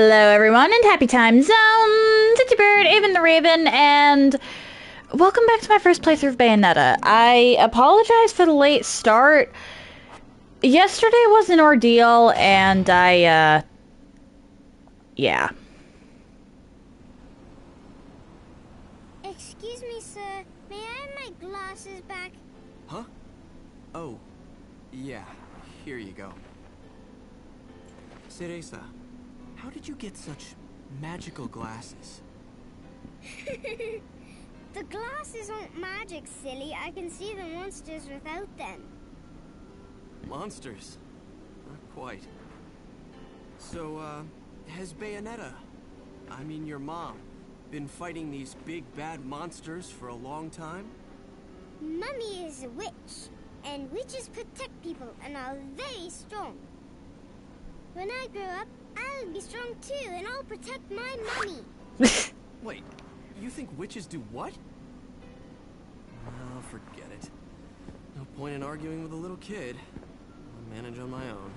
Hello, everyone, and happy time zone! Titsy Bird, Avon the Raven, and welcome back to my first playthrough of Bayonetta. I apologize for the late start. Yesterday was an ordeal, and yeah. Excuse me, sir. May I have my glasses back? Huh? Oh, yeah. Here you go. Cereza, how did you get such magical glasses? The glasses aren't magic, silly. I can see the monsters without them. Monsters? Not quite. So, has Bayonetta, I mean your mom, been fighting these big bad monsters for a long time? Mummy is a witch, and witches protect people and are very strong. When I grow up, I'll be strong too, and I'll protect my mummy. Wait, you think witches do what? Oh, forget it. No point in arguing with a little kid. I'll manage on my own.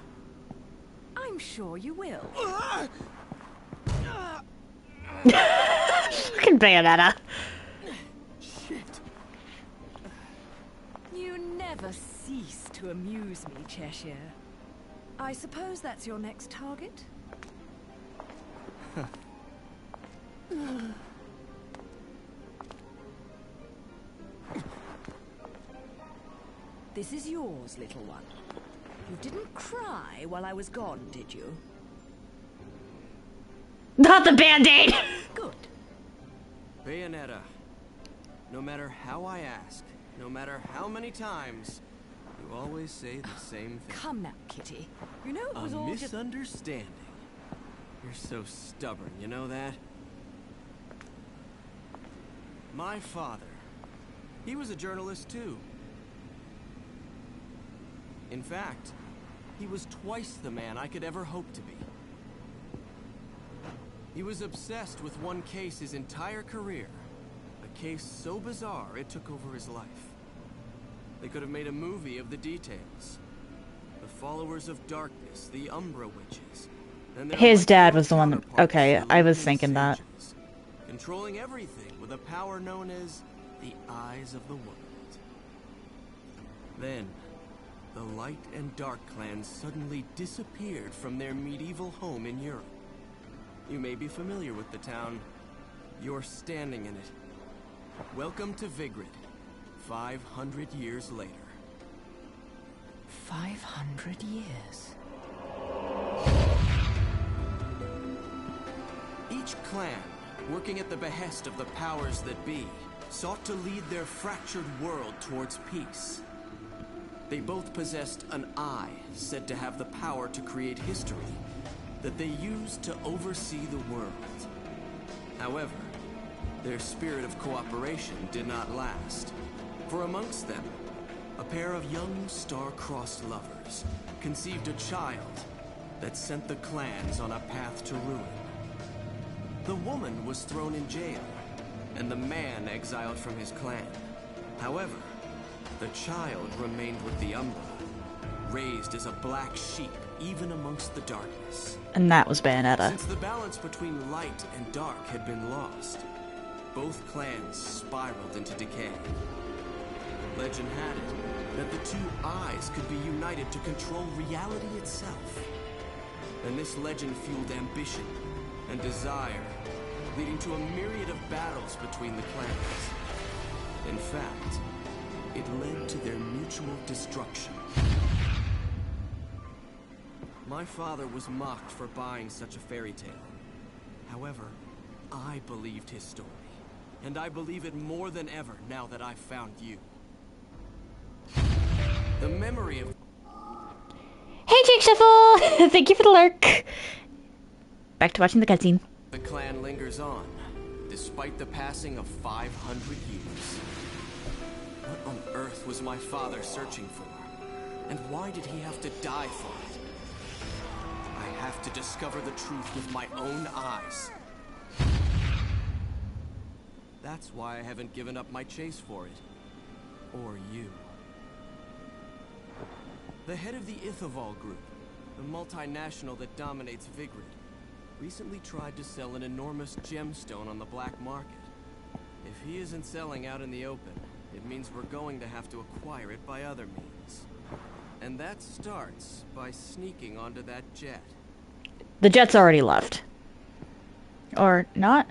I'm sure you will. Fucking Bayonetta. Shit. You never cease to amuse me, Cheshire. I suppose that's your next target? This is yours, little one. You didn't cry while I was gone, did you? Not the Band-Aid! Good. Bayonetta, no matter how I ask, no matter how many times, you always say the same thing. Come now, Kitty. You know it was A all just... misunderstanding. You're so stubborn, you know that? My father, he was a journalist too. In fact, he was twice the man I could ever hope to be. He was obsessed with one case his entire career. A case so bizarre it took over his life. They could have made a movie of the details. The followers of darkness, the Umbra witches. And their His dad was the one counterparts, that... Okay, the I was Living thinking that. Sages, controlling everything with a power known as the Eyes of the World. Then, the Light and Dark clans suddenly disappeared from their medieval home in Europe. You may be familiar with the town. You're standing in it. Welcome to Vigrid, 500 years later. 500 years. Each clan, working at the behest of the powers that be, sought to lead their fractured world towards peace. They both possessed an eye said to have the power to create history that they used to oversee the world. However, their spirit of cooperation did not last, for amongst them, a pair of young star-crossed lovers conceived a child that sent the clans on a path to ruin. The woman was thrown in jail, and the man exiled from his clan. However, the child remained with the Umbra, raised as a black sheep even amongst the darkness. And that was Bayonetta. Since the balance between light and dark had been lost, both clans spiraled into decay. Legend had it that the two eyes could be united to control reality itself. And this legend fueled ambition and desire, leading to a myriad of battles between the clans. In fact, it led to their mutual destruction. My father was mocked for buying such a fairy tale. However, I believed his story. And I believe it more than ever now that I've found you. The memory of... Hey, Jake Shuffle! Thank you for the lurk. Back to watching the cutscene. The clan lingers on, despite the passing of 500 years. What on earth was my father searching for? And why did he have to die for it? I have to discover the truth with my own eyes. That's why I haven't given up my chase for it. Or you. The head of the Ithoval group, the multinational that dominates Vigrid. recently tried to sell an enormous gemstone on the black market. If he isn't selling out in the open, it means we're going to have to acquire it by other means. And that starts by sneaking onto that jet. The jet's already left. Or not?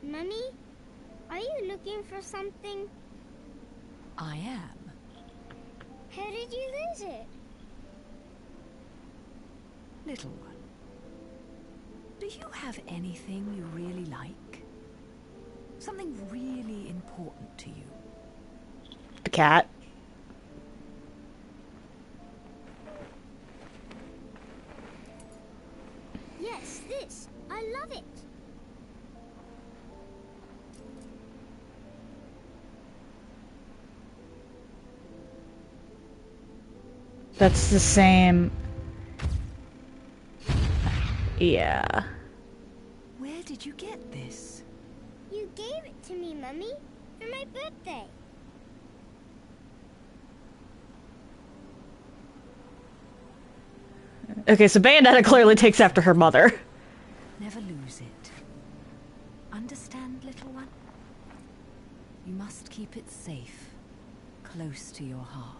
Mummy, are you looking for something? I am. How did you lose it? Little one, do you have anything you really like? Something really important to you? The cat. Yes, this. I love it. That's the same. Yeah. Where did you get this? You gave it to me, Mummy, for my birthday. Okay, so Bayonetta clearly takes after her mother. Never lose it. Understand, little one? You must keep it safe, close to your heart.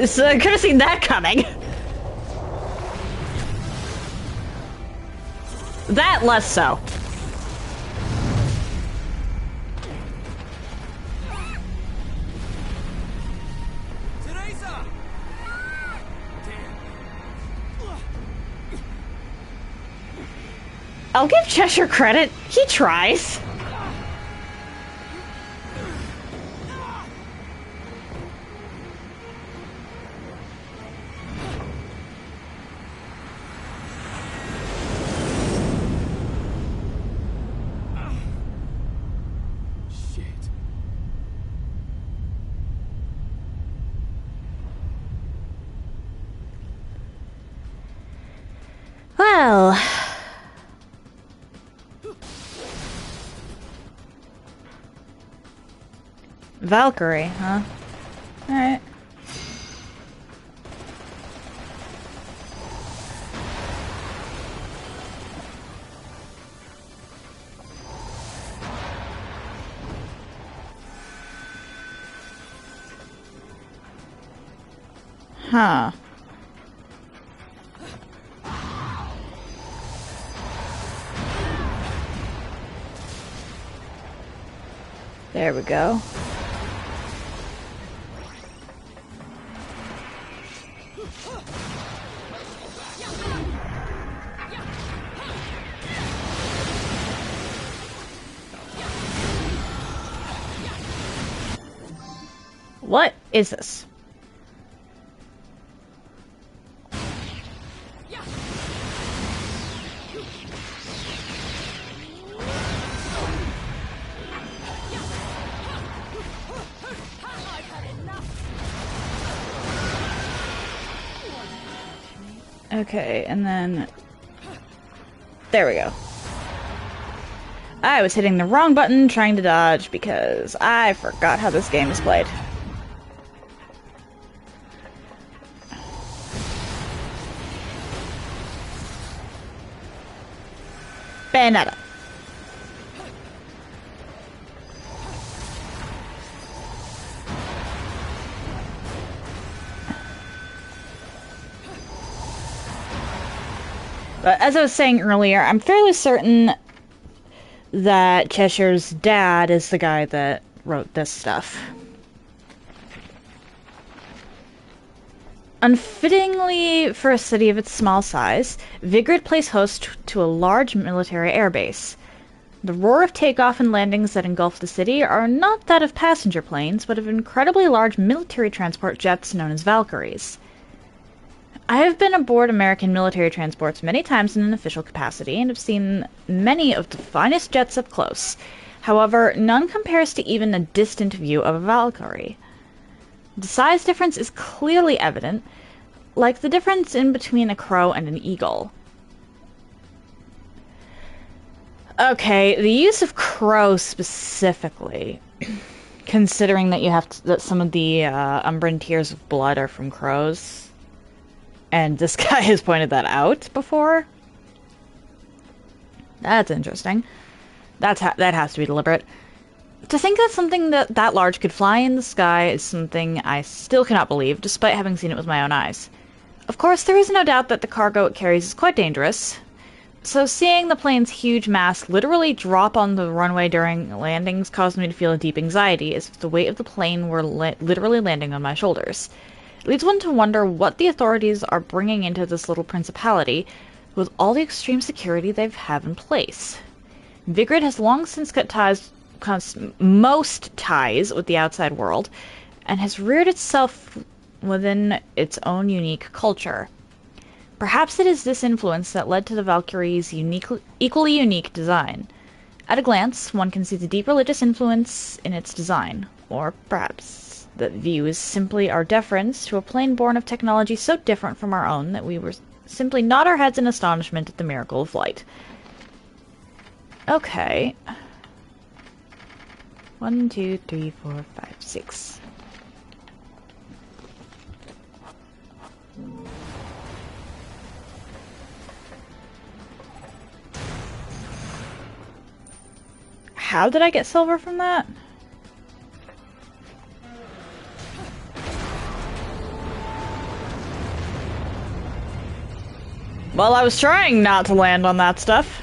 So I could have seen that coming. That less so. Teresa! I'll give Cheshire credit. He tries. Well, Valkyrie, huh? Alright. Huh. There we go. What is this? Okay, and then... There we go. I was hitting the wrong button trying to dodge because I forgot how this game is played. Bayonetta. But as I was saying earlier, I'm fairly certain that Cheshire's dad is the guy that wrote this stuff. Unfittingly for a city of its small size, Vigrid plays host to a large military airbase. The roar of takeoff and landings that engulf the city are not that of passenger planes, but of incredibly large military transport jets known as Valkyries. I have been aboard American military transports many times in an official capacity and have seen many of the finest jets up close. However, none compares to even a distant view of a Valkyrie. The size difference is clearly evident, like the difference in between a crow and an eagle. Okay, the use of crow specifically, considering that that some of the Umbran tears of blood are from crows, and this guy has pointed that out before. That's interesting. That has to be deliberate. To think that something that large could fly in the sky is something I still cannot believe, despite having seen it with my own eyes. Of course, there is no doubt that the cargo it carries is quite dangerous. So seeing the plane's huge mass literally drop on the runway during landings caused me to feel a deep anxiety, as if the weight of the plane were literally landing on my shoulders. It leads one to wonder what the authorities are bringing into this little principality with all the extreme security they have in place. Vigrid has long since cut most ties with the outside world, and has reared itself within its own unique culture. Perhaps it is this influence that led to the Valkyrie's equally unique design. At a glance, one can see the deep religious influence in its design, or perhaps that view is simply our deference to a plane born of technology so different from our own that we were simply nod our heads in astonishment at the miracle of flight. Okay. 1, 2, 3, 4, 5, 6. How did I get silver from that? Well, I was trying not to land on that stuff.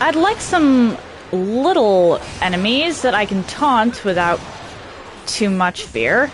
I'd like some little enemies that I can taunt without too much fear.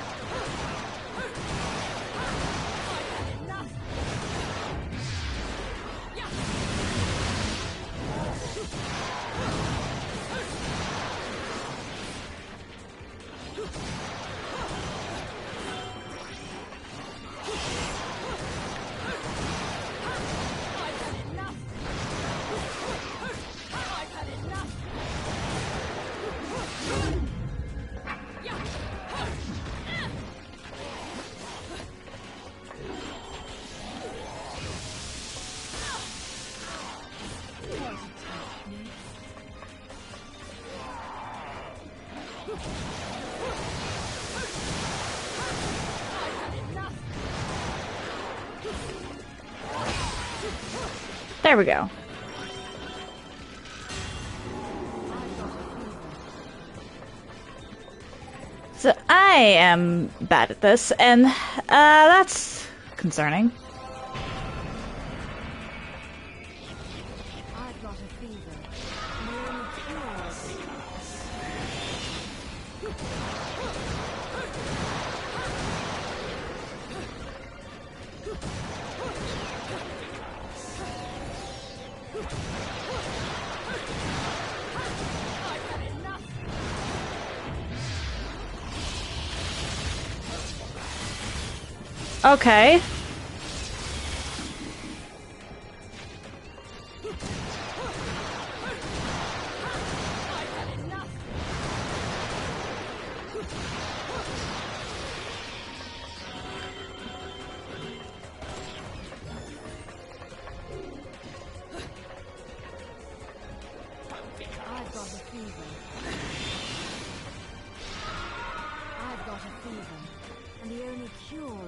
There we go. So I am bad at this, and that's concerning. I've got a fever. Thurs. Okay.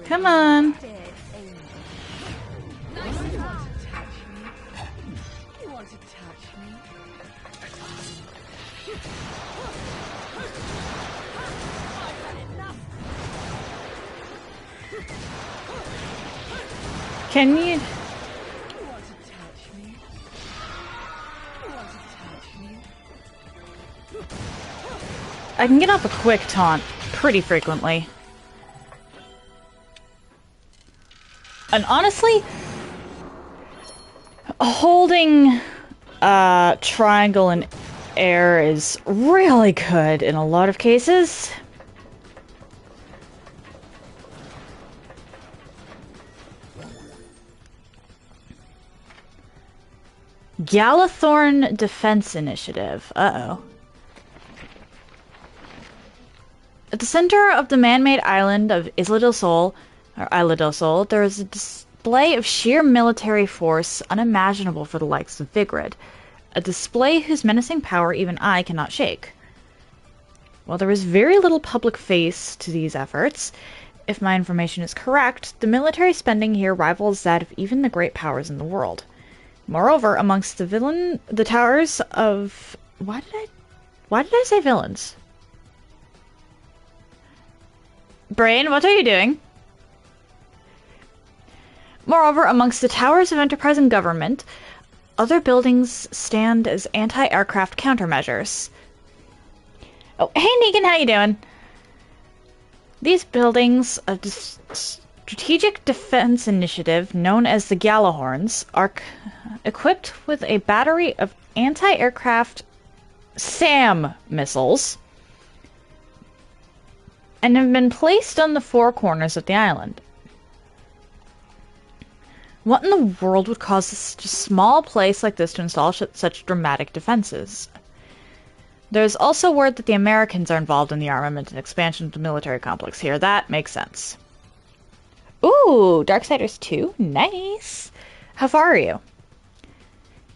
Come on. Can you? I can get off a quick taunt pretty frequently. And honestly, holding triangle in air is really good in a lot of cases. Galathorn Defense Initiative. Uh-oh. At the center of the man-made island of Isla del Sol, there is a display of sheer military force unimaginable for the likes of Vigrid. A display whose menacing power even I cannot shake. While there is very little public face to these efforts, if my information is correct, the military spending here rivals that of even the great powers in the world. Moreover, amongst the towers of... Why did I say villains? Brain, what are you doing? Moreover, amongst the towers of enterprise and government, other buildings stand as anti-aircraft countermeasures. Oh, hey Negan, how you doing? These buildings, a strategic defense initiative known as the Galahorns, are equipped with a battery of anti-aircraft SAM missiles and have been placed on the four corners of the island. What in the world would cause such a small place like this to install such dramatic defenses? There's also word that the Americans are involved in the armament and expansion of the military complex here. That makes sense. Ooh, Darksiders 2? Nice! How far are you?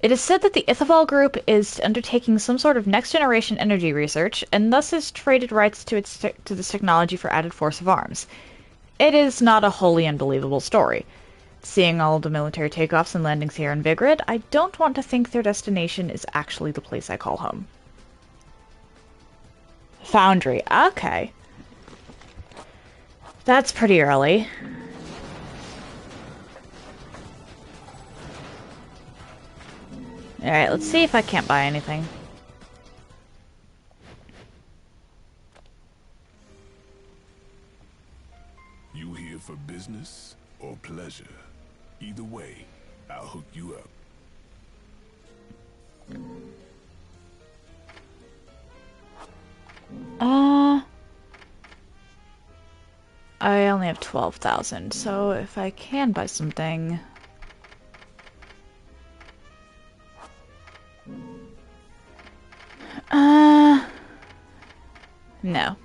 It is said that the Ithavoll Group is undertaking some sort of next-generation energy research, and thus has traded rights to this technology for added force of arms. It is not a wholly unbelievable story. Seeing all of the military takeoffs and landings here in Vigrid, I don't want to think their destination is actually the place I call home. Foundry. Okay. That's pretty early. Alright, let's see if I can't buy anything. You here for business or pleasure? Either way, I'll hook you up. I only have 12,000, so if I can buy something... No.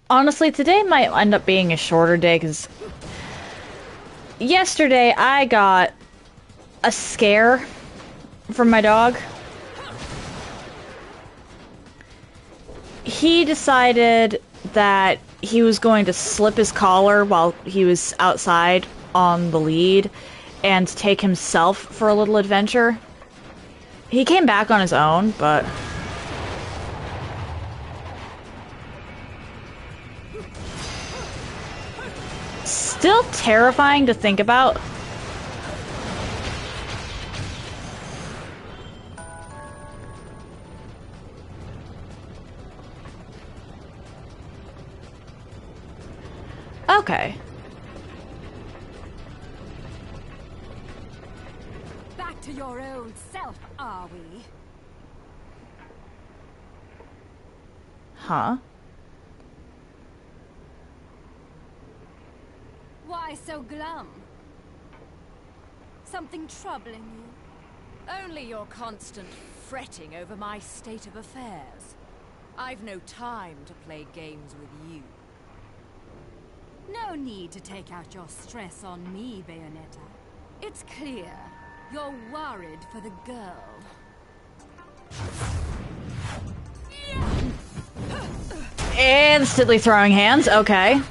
Honestly, today might end up being a shorter day, because yesterday I got a scare from my dog. He decided that he was going to slip his collar while he was outside on the lead and take himself for a little adventure. He came back on his own, but... still terrifying to think about. Okay. Back to your old self, are we? Huh? Why so glum? Something troubling you? Only your constant fretting over my state of affairs. I've no time to play games with you. No need to take out your stress on me, Bayonetta. It's clear you're worried for the girl. Instantly throwing hands, okay.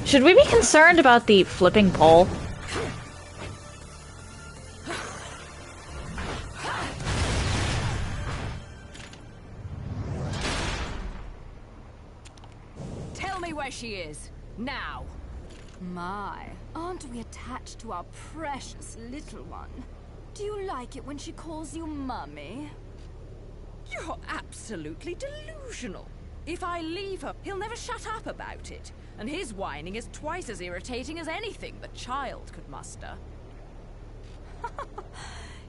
Should we be concerned about the flipping pole? Tell me where she is, now! My, aren't we attached to our precious little one? Do you like it when she calls you Mummy? You're absolutely delusional. If I leave her, he'll never shut up about it. And his whining is twice as irritating as anything the child could muster.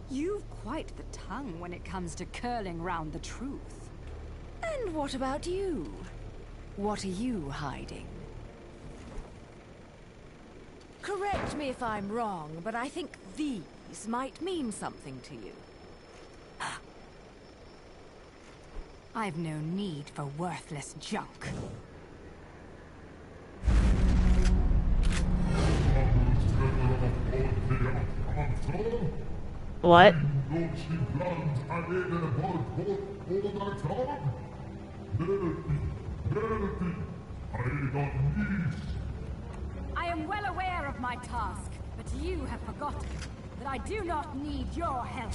You've quite the tongue when it comes to curling round the truth. And what about you? What are you hiding? Correct me if I'm wrong, but I think these might mean something to you. I've no need for worthless junk. What? I am well aware of my task, but you have forgotten that I do not need your help.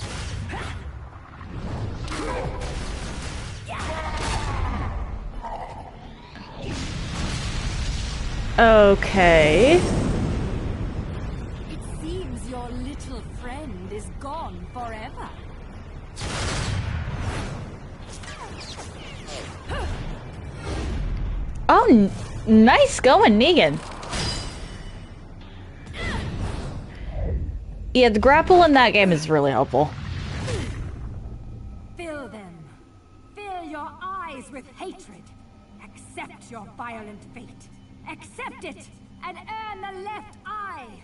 Okay. It seems your little friend is gone forever. Oh, nice going, Negan. Yeah, the grapple in that game is really helpful. Fill them. Fill your eyes with hatred. Accept your violent fate. Accept it and earn the left eye.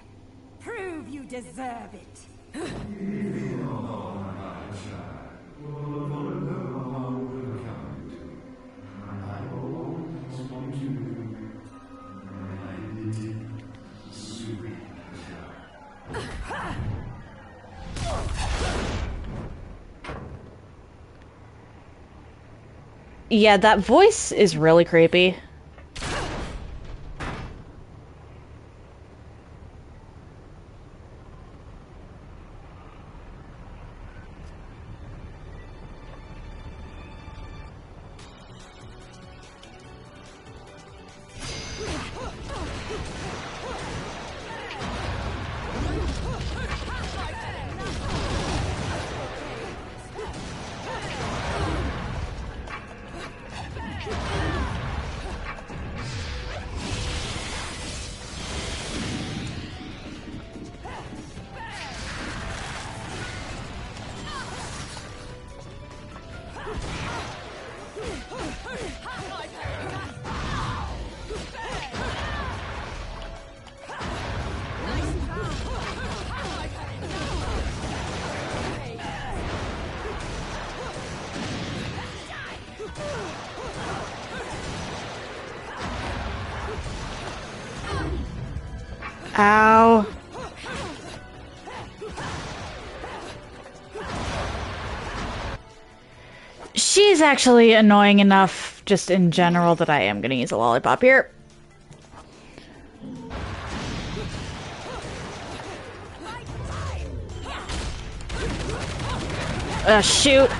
Prove you deserve it. Yeah, that voice is really creepy. Ow. She's actually annoying enough, just in general, that I am gonna use a lollipop here. Shoot.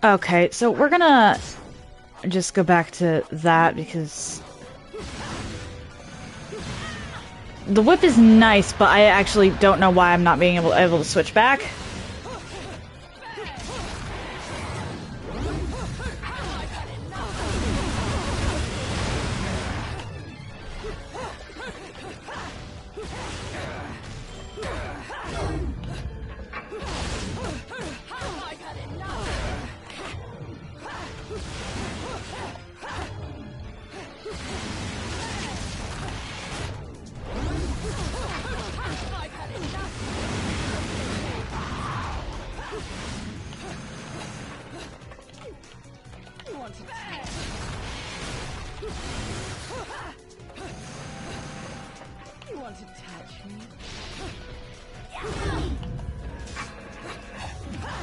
Okay, so we're gonna just go back to that because the whip is nice, but I actually don't know why I'm not being able to switch back.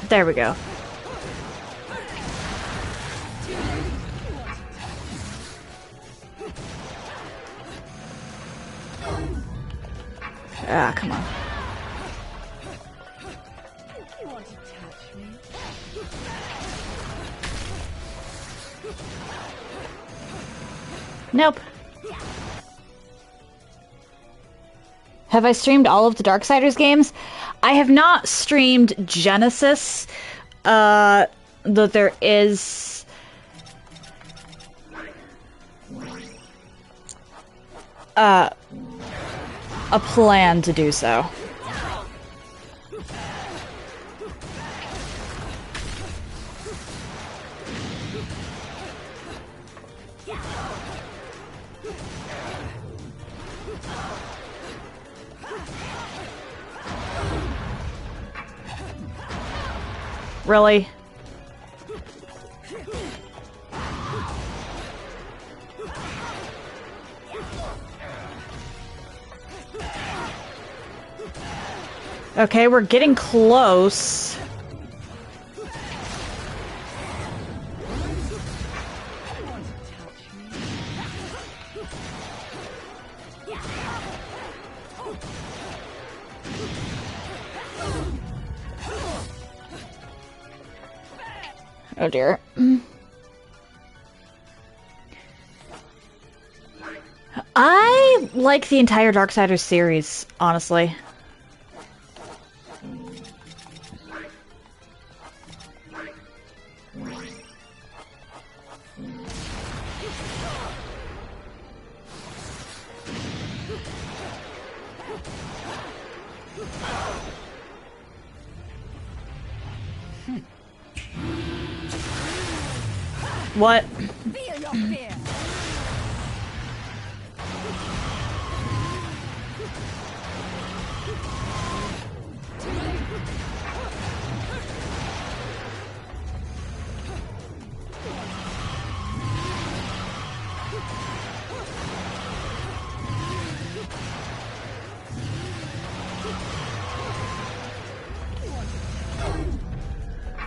There we go. Ah, come on. Nope. Have I streamed all of the Darksiders games? I have not streamed Genesis, though there is a plan to do so. Really? Okay, we're getting close. Oh dear. I like the entire Darksiders series, honestly. What? Feel your fear.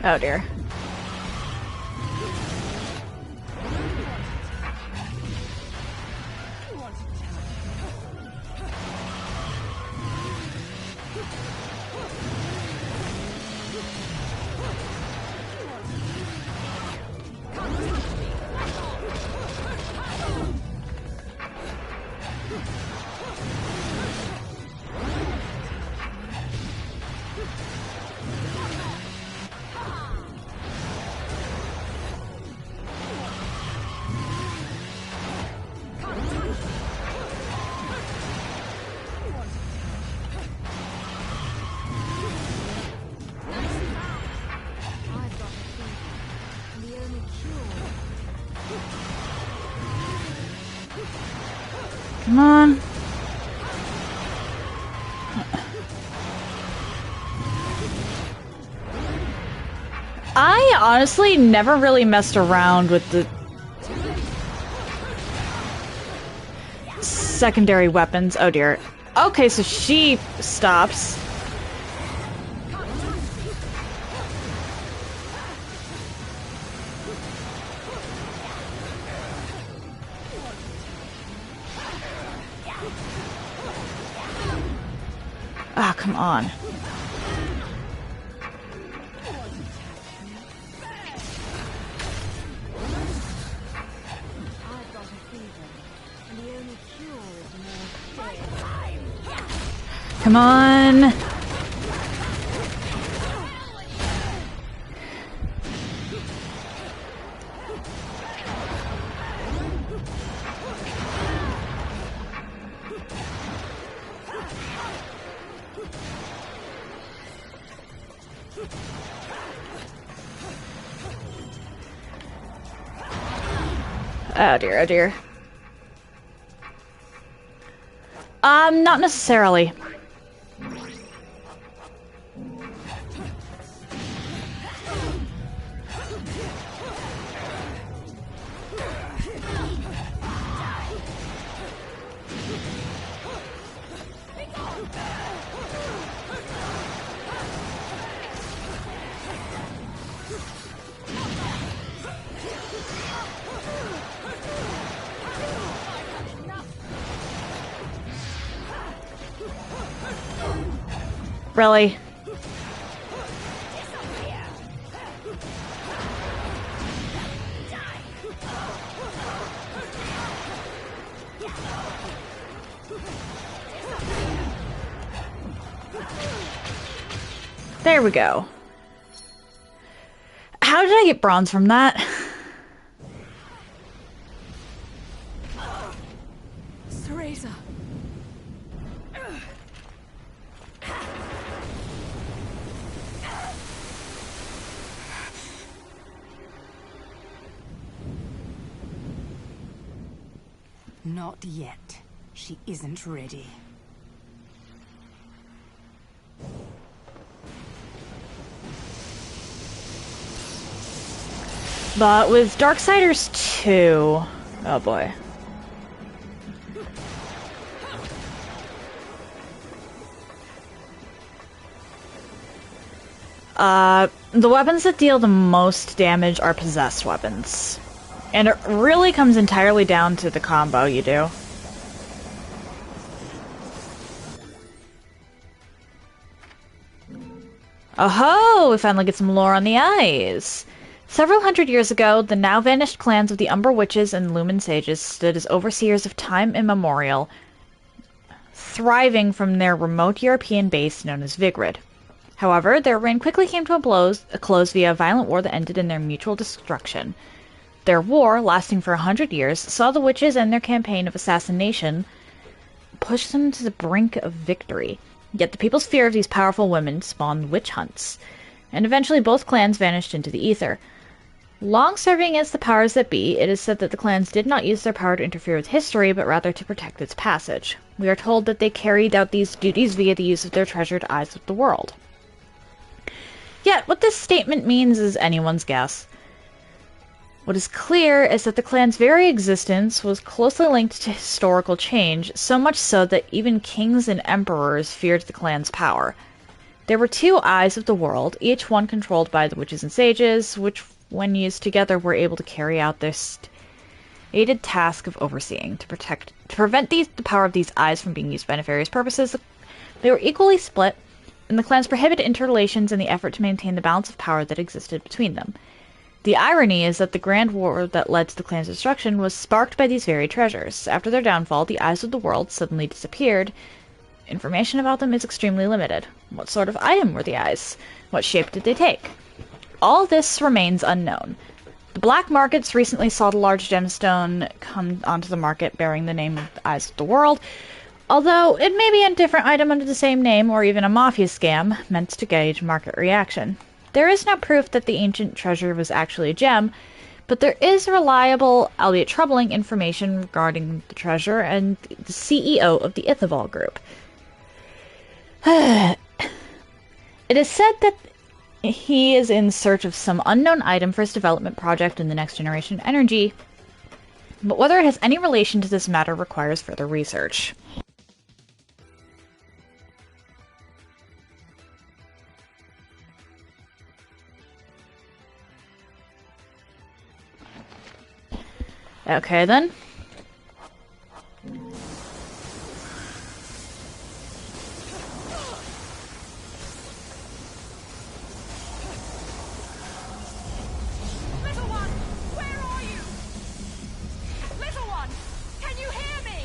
Oh dear. Come on. I honestly never really messed around with the secondary weapons. Oh dear. Okay, so she stops. Ah, come on. Come on. Oh dear, oh dear. Not necessarily. Really? There we go. How did I get bronze from that? Theresa. Not yet. She isn't ready. But with Darksiders 2... Oh boy. The weapons that deal the most damage are possessed weapons. And it really comes entirely down to the combo you do. Oh-ho! We finally get some lore on the eyes. Several hundred years ago, the now-vanished clans of the Umbra Witches and Lumen Sages stood as overseers of time immemorial, thriving from their remote European base known as Vigrid. However, their reign quickly came to a close via a violent war that ended in their mutual destruction. Their war, lasting for 100 years, saw the witches and their campaign of assassination push them to the brink of victory. Yet the people's fear of these powerful women spawned witch hunts, and eventually both clans vanished into the ether. Long serving as the powers that be, it is said that the clans did not use their power to interfere with history, but rather to protect its passage. We are told that they carried out these duties via the use of their treasured eyes of the world. Yet, what this statement means is anyone's guess. What is clear is that the clan's very existence was closely linked to historical change, so much so that even kings and emperors feared the clan's power. There were two eyes of the world, each one controlled by the witches and sages, which, when used together, were able to carry out their stated task of overseeing. To prevent the power of these eyes from being used by nefarious purposes, they were equally split, and the clans prohibited interrelations in the effort to maintain the balance of power that existed between them. The irony is that the grand war that led to the clan's destruction was sparked by these very treasures. After their downfall, the eyes of the world suddenly disappeared. Information about them is extremely limited. What sort of item were the eyes? What shape did they take? All this remains unknown. The black markets recently saw the large gemstone come onto the market bearing the name of the Eyes of the World, although it may be a different item under the same name or even a mafia scam meant to gauge market reaction. There is no proof that the ancient treasure was actually a gem, but there is reliable, albeit troubling, information regarding the treasure and the CEO of the Ithavoll group. It is said that he is in search of some unknown item for his development project in the next generation energy, but whether it has any relation to this matter requires further research. Okay, then. Little one, where are you? Little one, can you hear me?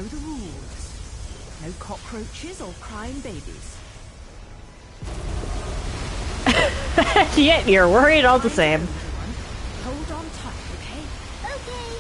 know the rules. No cockroaches or crying babies. Yet you're worried all the same. Hold on tight, okay? Okay.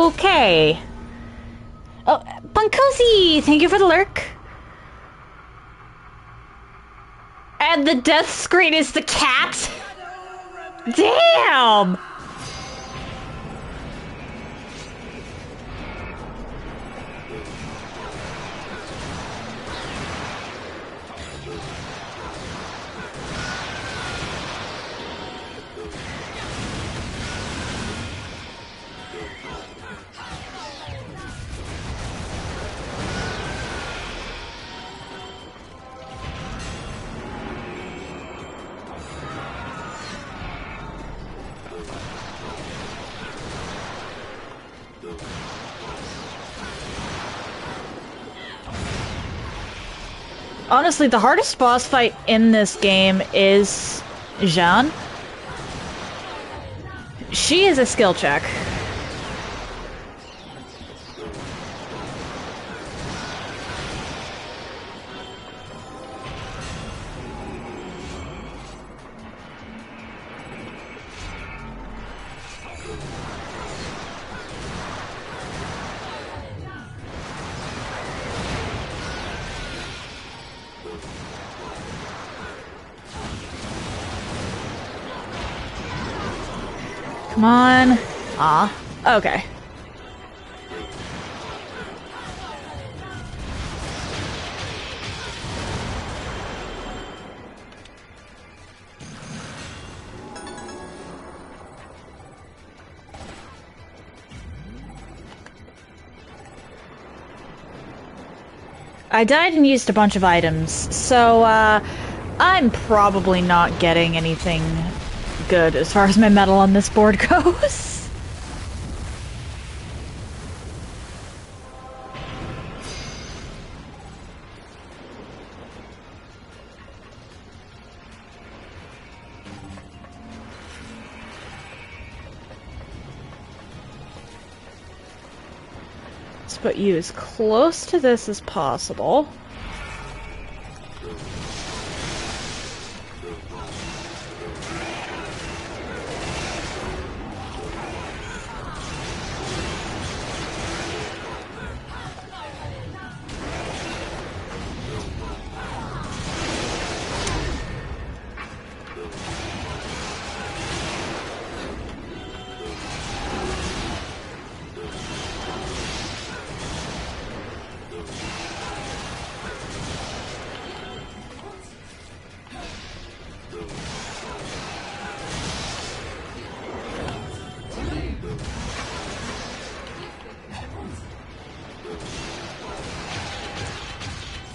Okay. Oh, Bunkosi, thank you for the lurk. And the death screen is the cat? Damn! Honestly, the hardest boss fight in this game is Jeanne. She is a skill check. Come on. Ah. Okay. I died and used a bunch of items, so, I'm probably not getting anything good as far as my metal on this board goes. Let's put you as close to this as possible.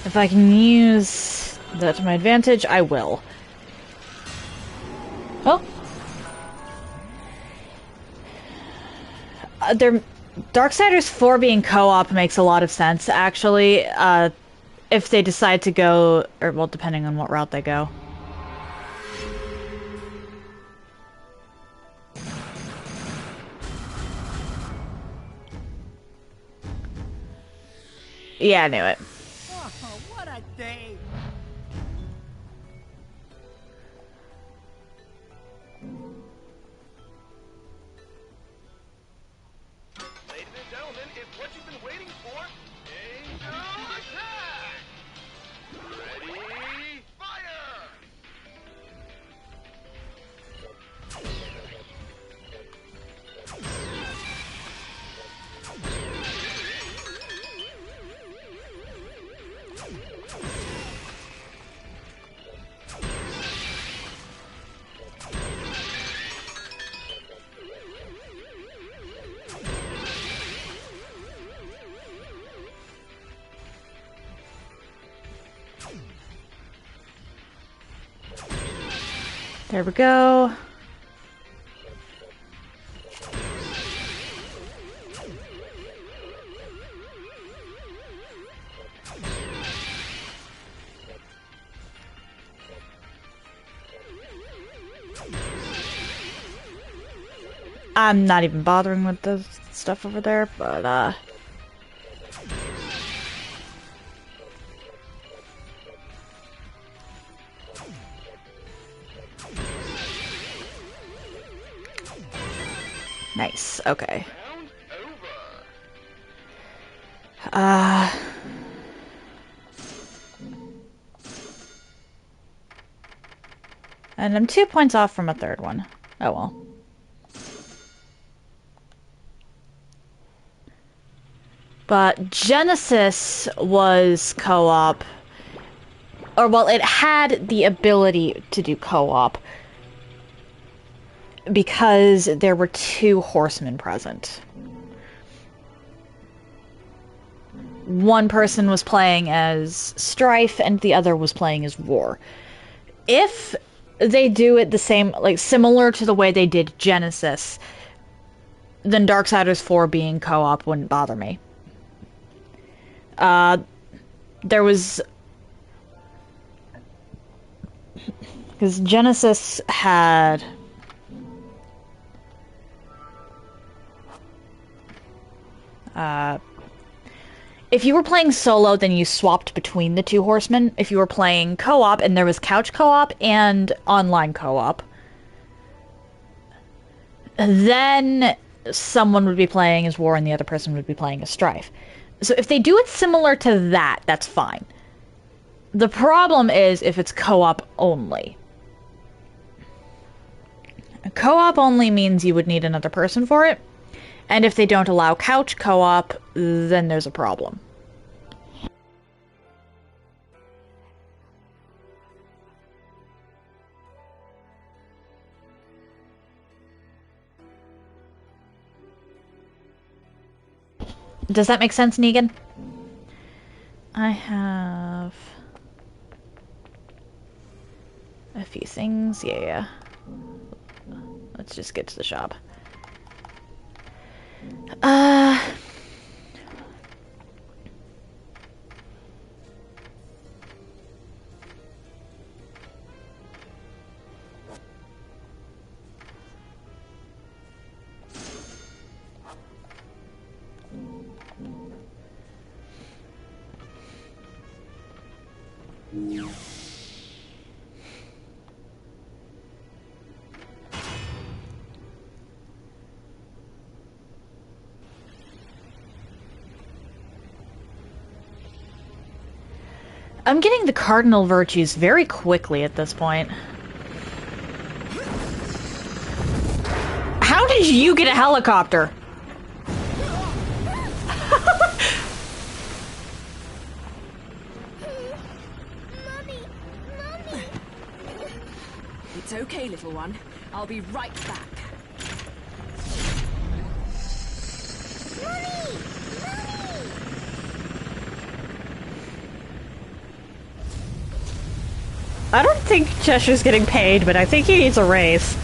If I can use that to my advantage, I will. Oh. Darksiders 4 being co-op makes a lot of sense, actually, if they decide to go, or, well, depending on what route they go. Yeah, I knew it. Oh, what a day! Ladies and gentlemen, it's what you've been waiting for. Angel Attack! There we go. I'm not even bothering with the stuff over there, but, nice, okay. And I'm 2 points off from a third one. Oh well. But Genesis was co-op. Or, well, it had the ability to do co-op. Because there were 2 horsemen present. One person was playing as Strife and the other was playing as War. If they do it the same, like similar to the way they did Genesis, then Darksiders 4 being co-op wouldn't bother me. There was... Because Genesis had... if you were playing solo, then you swapped between the 2 horsemen. If you were playing co-op, and there was couch co-op and online co-op, then someone would be playing as War and the other person would be playing as Strife. So if they do it similar to that, that's fine. The problem is if it's co-op only. Co-op only means you would need another person for it. And if they don't allow couch co-op, then there's a problem. Does that make sense, Negan? I have a few things. Yeah. Let's just get to the shop. I'm getting the cardinal virtues very quickly at this point. How did you get a helicopter? Mommy! It's okay, little one. I'll be right back. I don't think Cheshire's getting paid, but I think he needs a raise.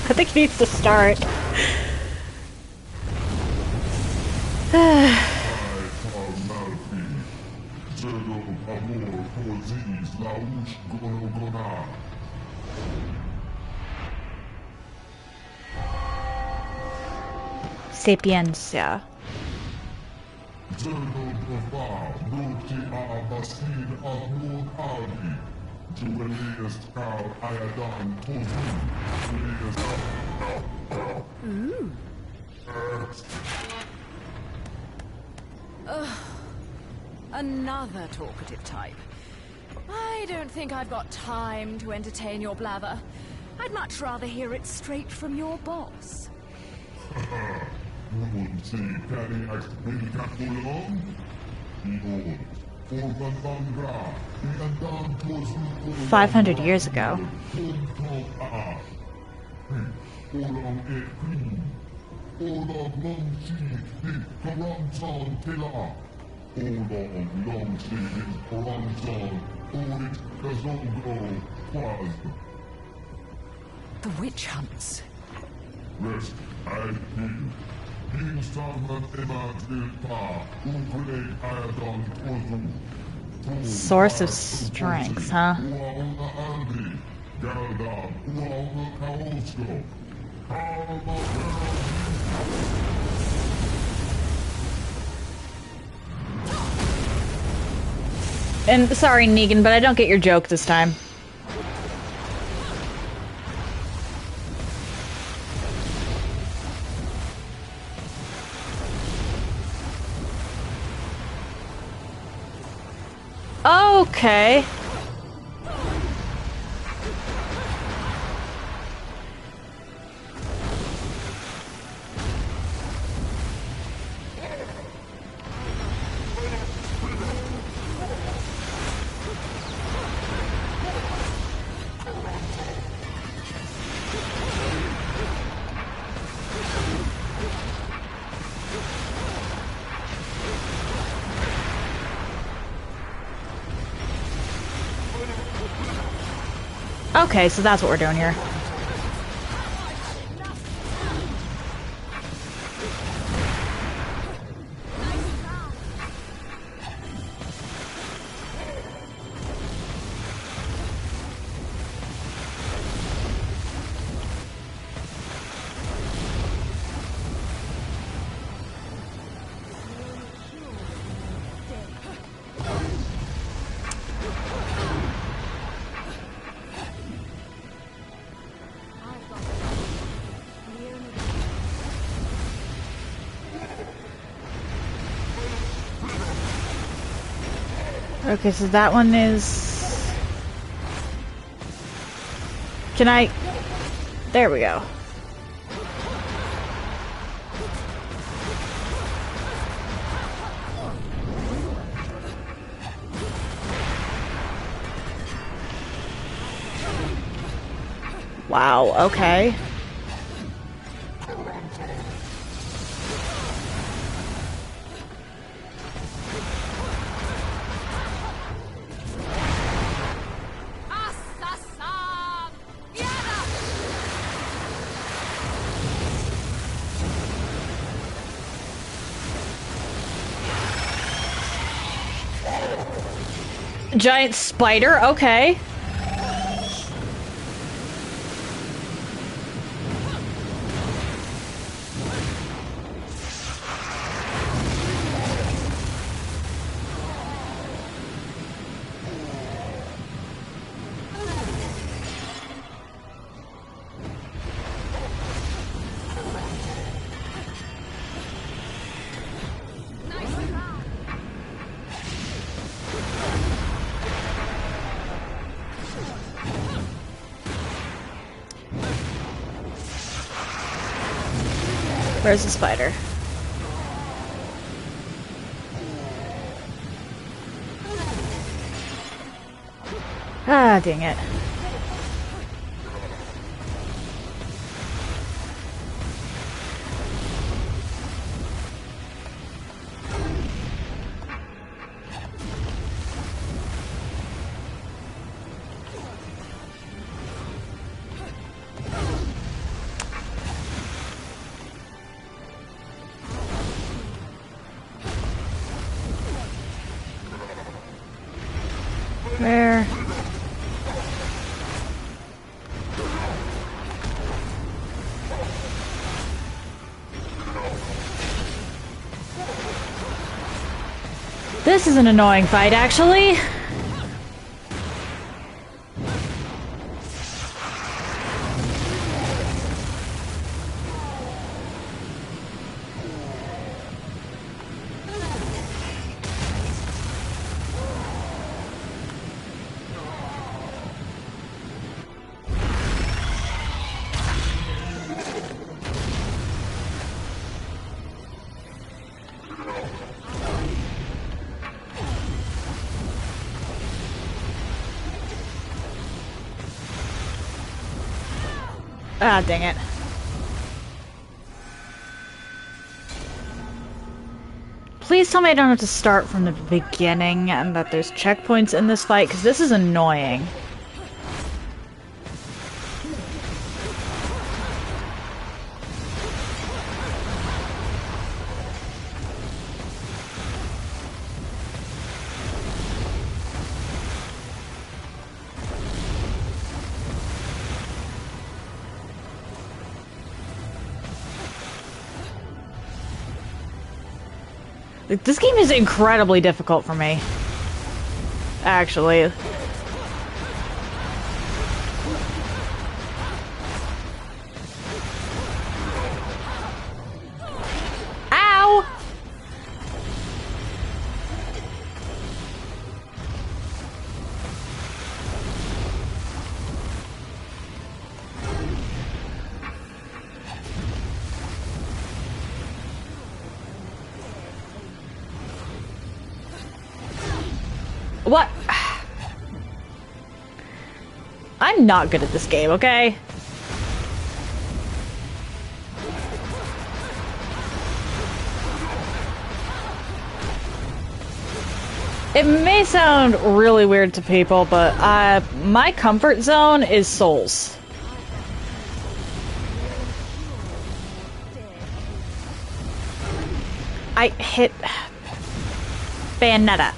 I think he needs to start. Sapiencia. Another talkative type. I don't think I've got time to entertain your blather. I'd much rather hear it straight from your boss. 500 years ago. The witch hunts. Rest, I hear. King Salman Emma Tilpa, Ukulele Ayadon Tozu. Source of strength, huh? And sorry, Negan, but I don't get your joke this time. Okay. Okay, so that's what we're doing here. Okay, so that one is... Can I... There we go. Wow, okay. Giant spider, okay. Where's the spider? Ah, dang it. Where? This is an annoying fight, actually. Ah, dang it. Please tell me I don't have to start from the beginning and that there's checkpoints in this fight, because this is annoying. This game is incredibly difficult for me. Actually. Ow! What? I'm not good at this game, okay? It may sound really weird to people, but my comfort zone is Souls. I hit Bayonetta.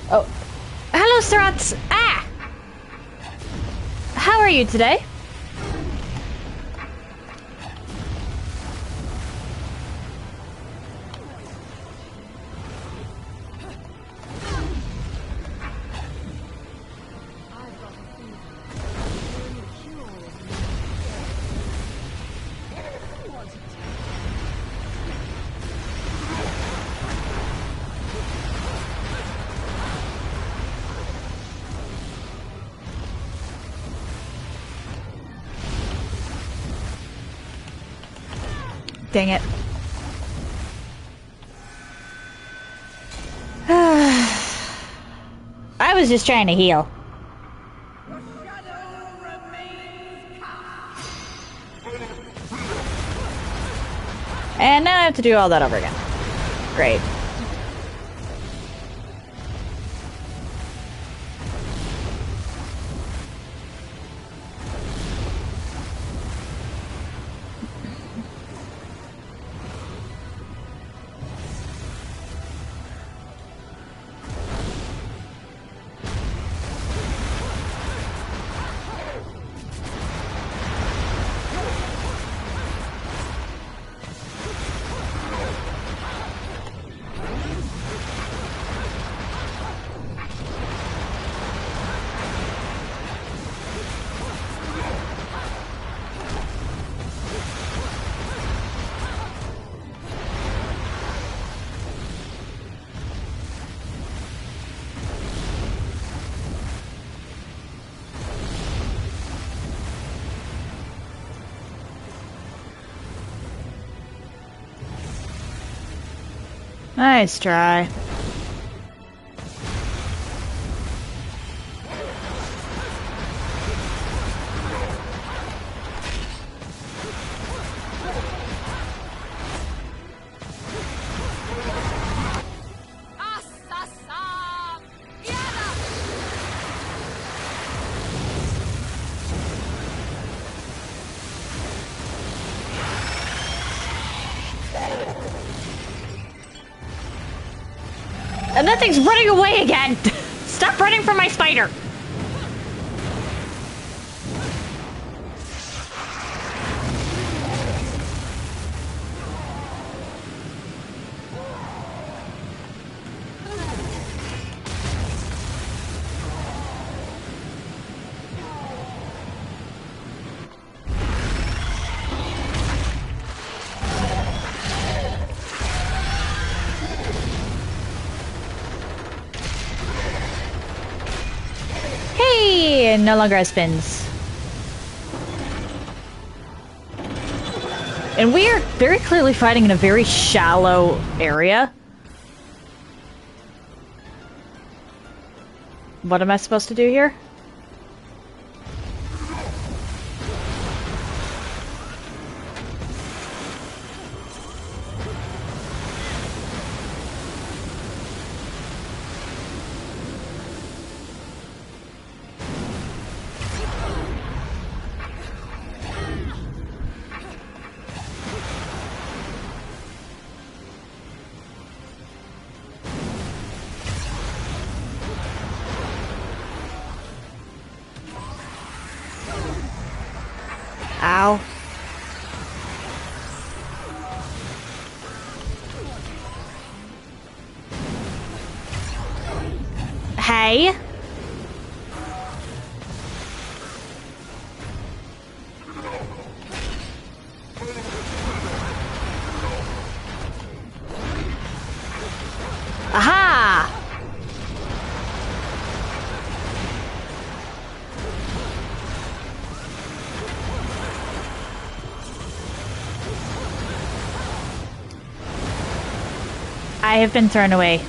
Oh, hello, Thurs. Ah! How are you today? Dang it. I was just trying to heal. And now I have to do all that over again. Great. Nice try. And that thing's running away again! Stop running from my spider! It no longer has fins. And we are very clearly fighting in a very shallow area. What am I supposed to do here? Ow. Hey. Aha! I have been thrown away.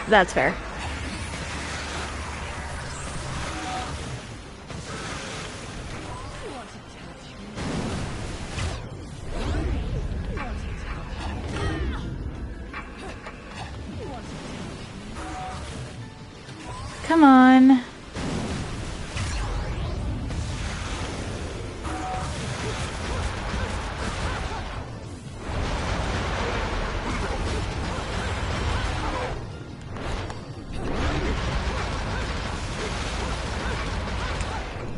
That's fair. Come on.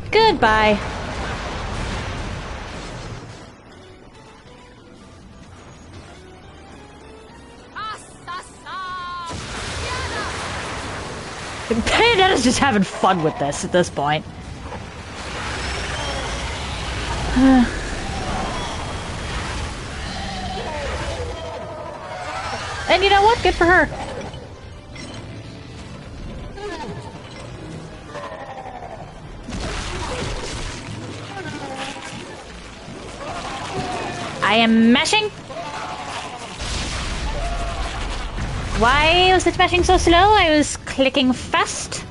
Goodbye. Bayonetta's just having fun with this at this point. And you know what? Good for her. I am mashing. Why was it mashing so slow? I was clicking fast.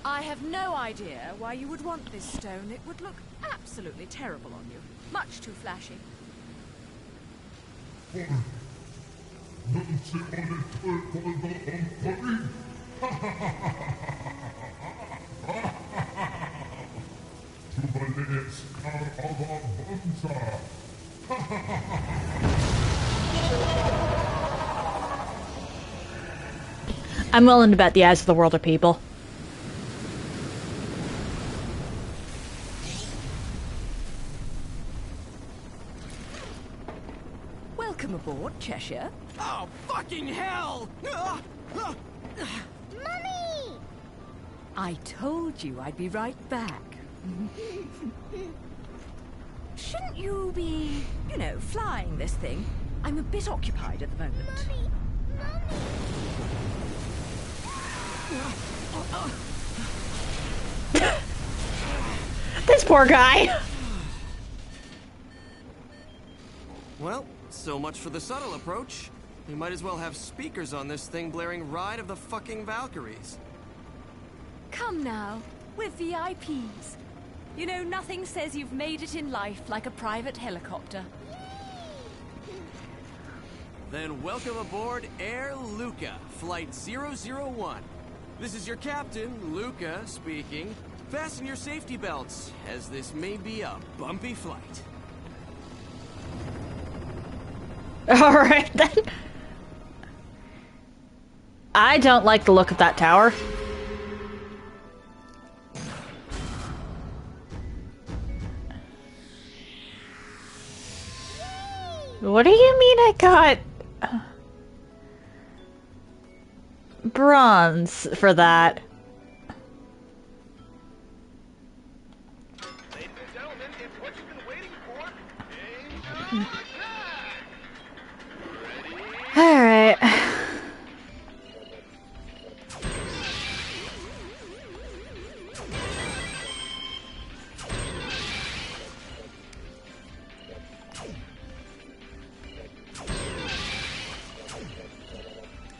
I have no idea why you would want this stone. It would look absolutely terrible on you. Much too flashy. I'm willing to bet the eyes of the world are people. Welcome aboard, Cheshire. Oh, fucking hell! Mummy! I told you I'd be right back. Shouldn't you be, you know, flying this thing? I'm a bit occupied at the moment. This poor guy. Well, so much for the subtle approach. We might as well have speakers on this thing blaring Ride of the fucking Valkyries. Come now, we're VIPs. You know, nothing says you've made it in life like a private helicopter. Then welcome aboard Air Luca, Flight 001. This is your captain, Luca, speaking. Fasten your safety belts, as this may be a bumpy flight. Alright then. I don't like the look of that tower. What do you mean I got bronze for that? Ladies and gentlemen, it's what you've been waiting for. Game time. Alright.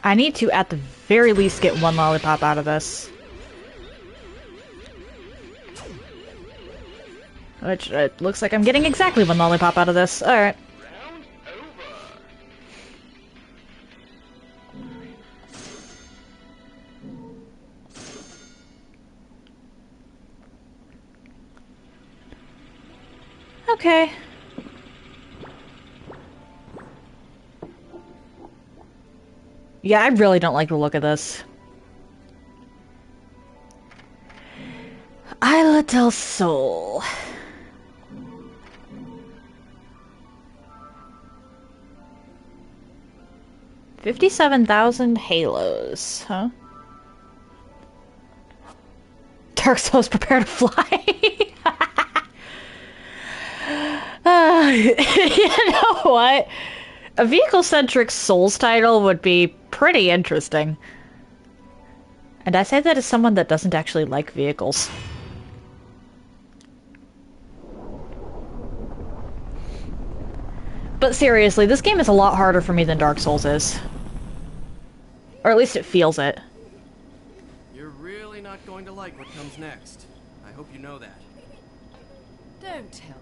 I need to, at the very least, get one lollipop out of this. Which, it looks like I'm getting exactly one lollipop out of this. Alright. Round over. Okay. Yeah, I really don't like the look of this. Isla del Sol. 57,000 halos, huh? Dark Souls, prepare to fly. You know what? A vehicle-centric Souls title would be pretty interesting. And I say that as someone that doesn't actually like vehicles. But seriously, this game is a lot harder for me than Dark Souls is. Or at least it feels it. You're really not going to like what comes next. I hope you know that. Don't tell me.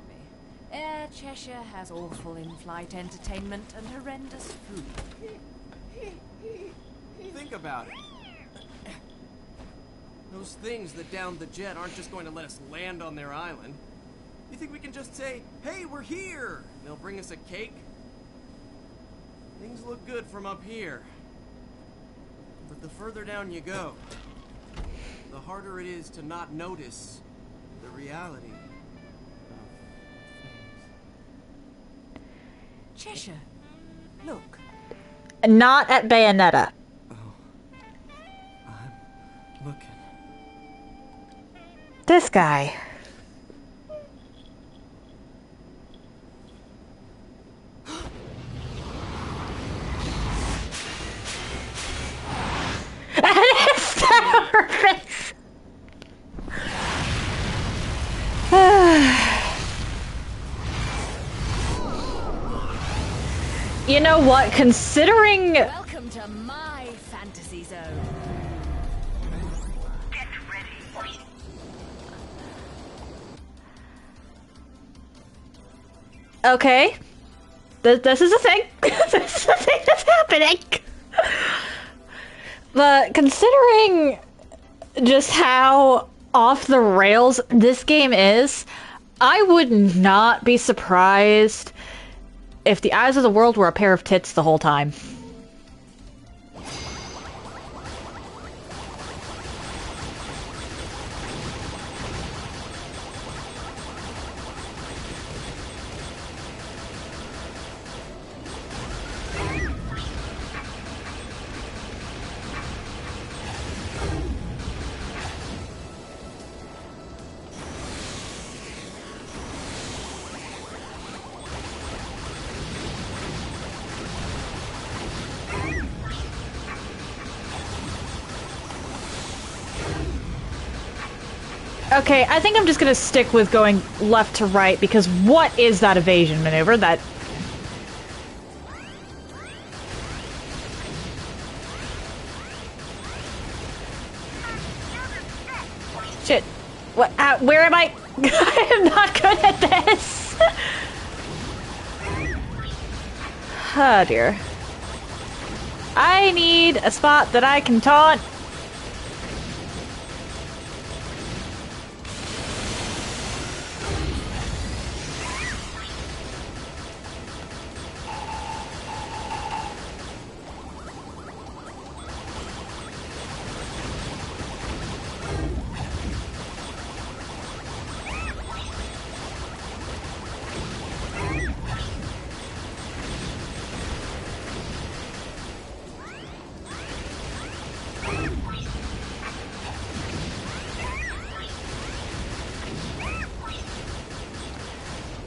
Air Cheshire has awful in-flight entertainment and horrendous food. Think about it. Those things that downed the jet aren't just going to let us land on their island. You think we can just say, "Hey, we're here," and they'll bring us a cake? Things look good from up here. But the further down you go, the harder it is to not notice the reality of things. Cheshire, look. Not at Bayonetta. Oh, I'm looking. This guy. Her face. You know what? Considering. Welcome to my fantasy zone. Get ready. Okay. This is a thing. This is a thing that's happening. But considering just how off the rails this game is, I would not be surprised if the eyes of the world were a pair of tits the whole time. Okay, I think I'm just gonna stick with going left to right, because what is that evasion maneuver? That... Shit. What? Where am I? I am not good at this! Oh dear. I need a spot that I can taunt.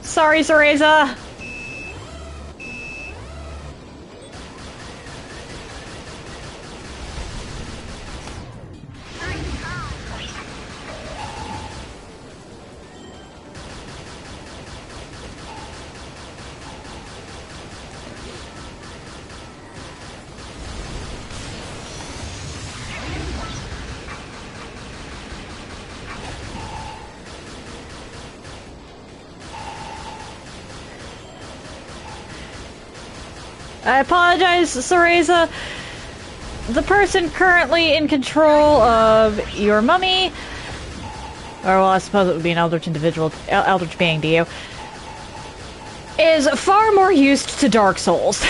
Sorry, Cereza. I apologize, Cereza. The person currently in control of your mummy, or well, I suppose it would be an eldritch individual, eldritch being to you, is far more used to Dark Souls.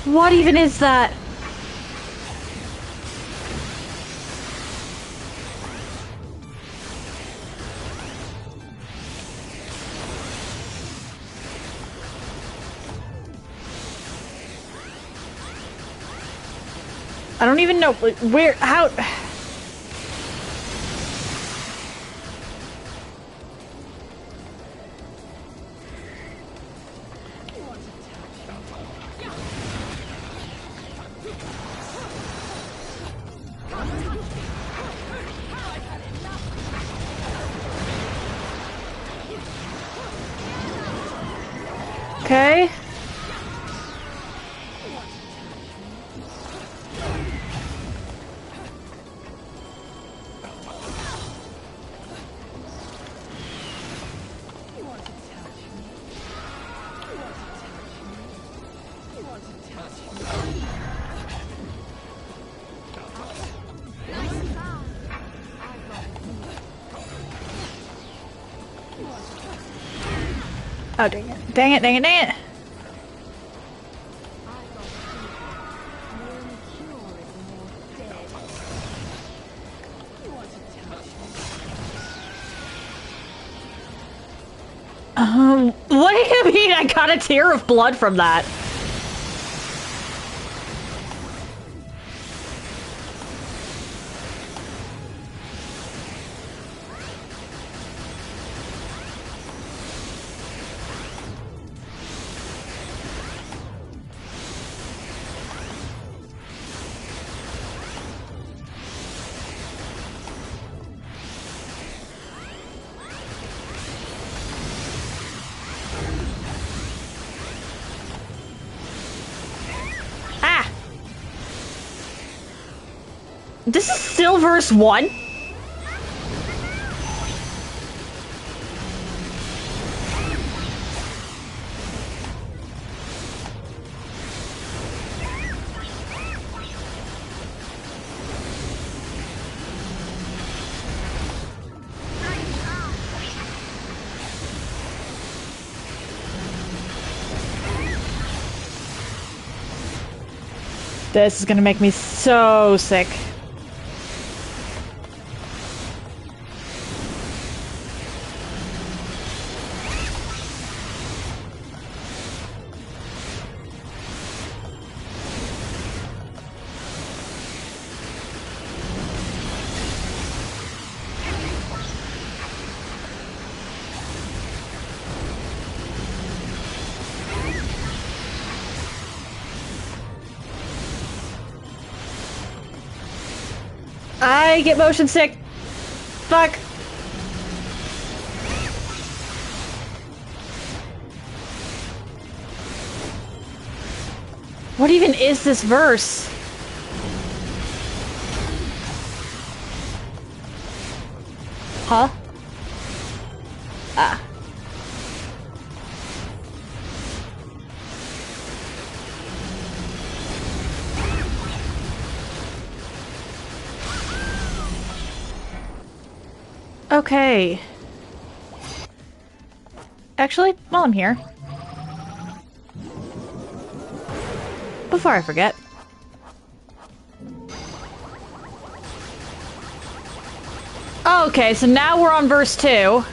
What even is that? I don't even know where, how... Okay. Oh, dang it. Dang it, dang it, dang it! What do you mean I got a tear of blood from that? This is still verse 1? This is gonna make me so sick. I get motion sick. Fuck. What even is this verse? Huh? Ah. Okay. Actually, while I'm here, before I forget, okay, so now we're on verse 2.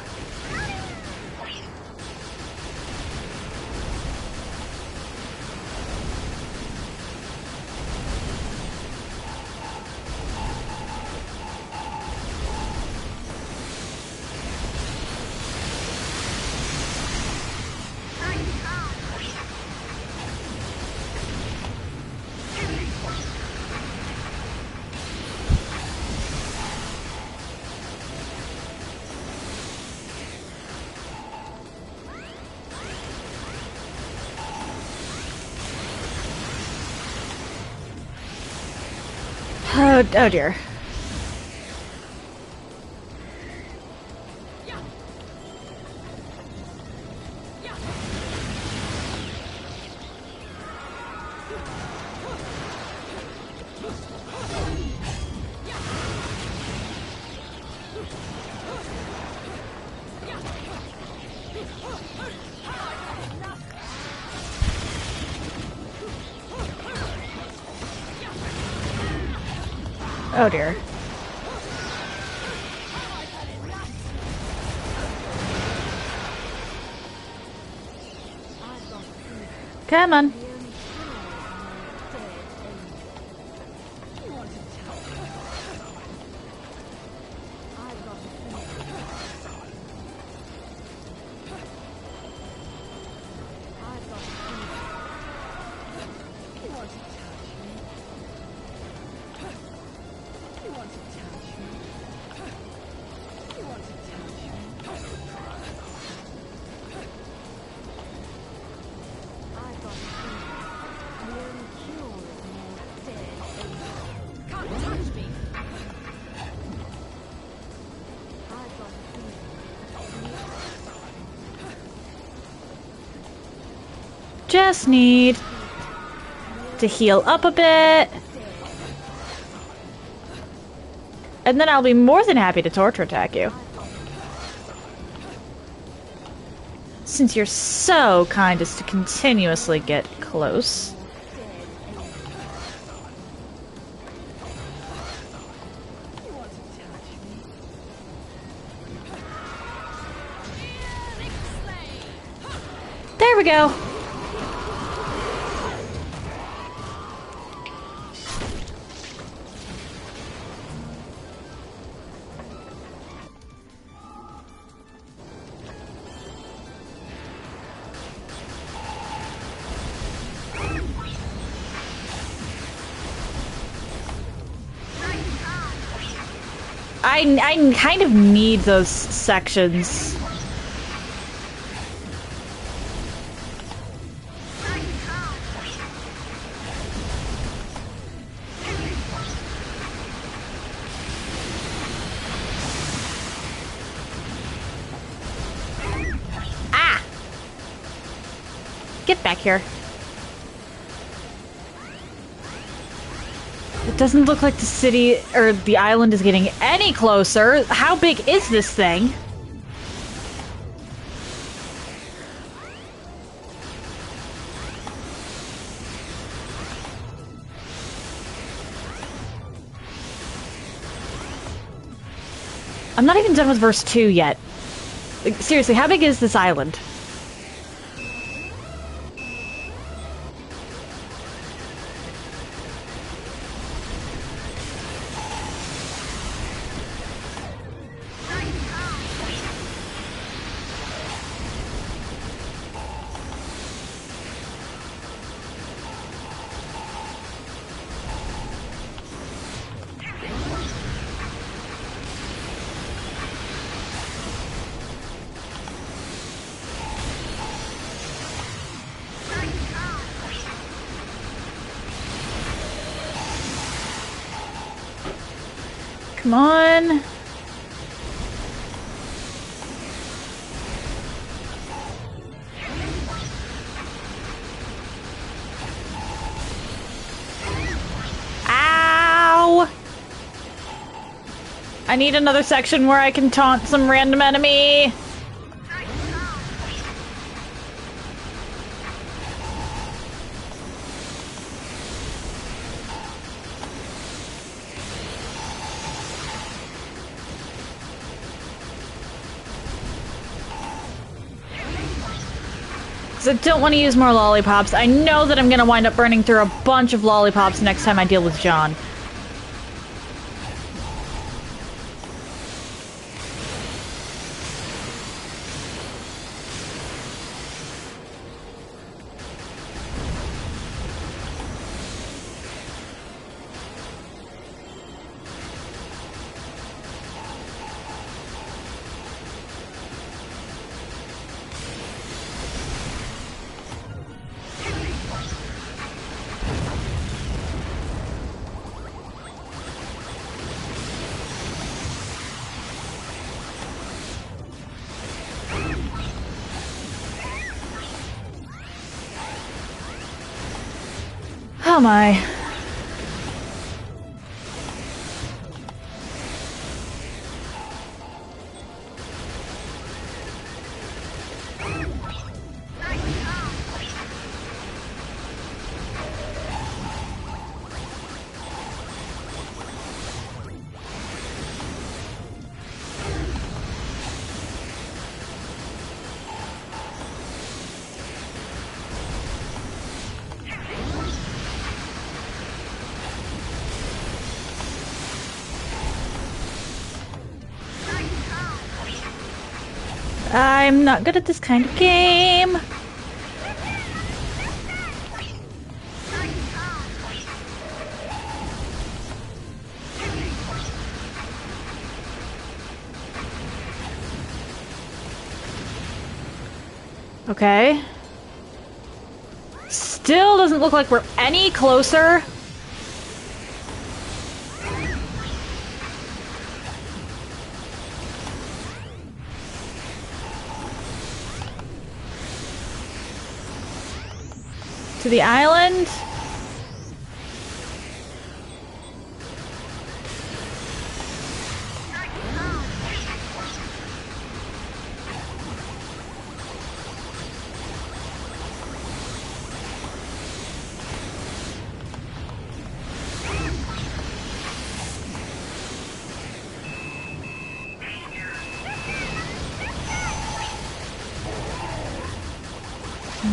Oh dear. Oh dear. Come on. Just need to heal up a bit. And then I'll be more than happy to torture attack you. Since you're so kind as to continuously get close. There we go. I kind of need those sections. Ah! Get back here. It doesn't look like the city or the island is getting any closer. How big is this thing? I'm not even done with verse 2 yet. Like, seriously, how big is this island? Come on. Ow! I need another section where I can taunt some random enemy. I don't want to use more lollipops. I know that I'm going to wind up burning through a bunch of lollipops next time I deal with John. Oh my. I'm not good at this kind of game. Okay. Still doesn't look like we're any closer. To the island?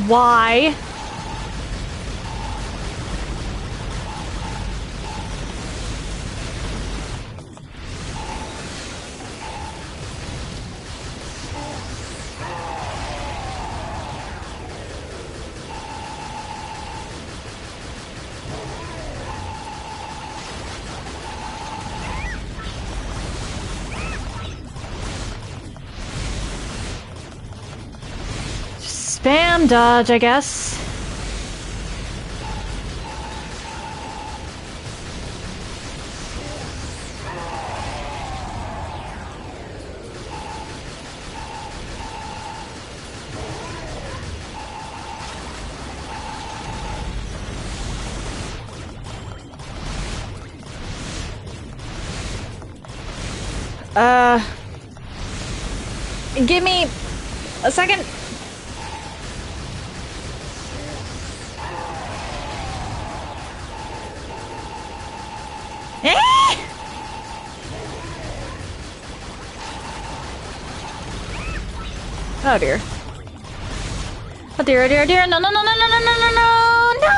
Why? Spam dodge, I guess. Give me a second. Oh dear. Oh dear, oh dear, oh dear. No, no, no, no, no, no, no, no, no, no!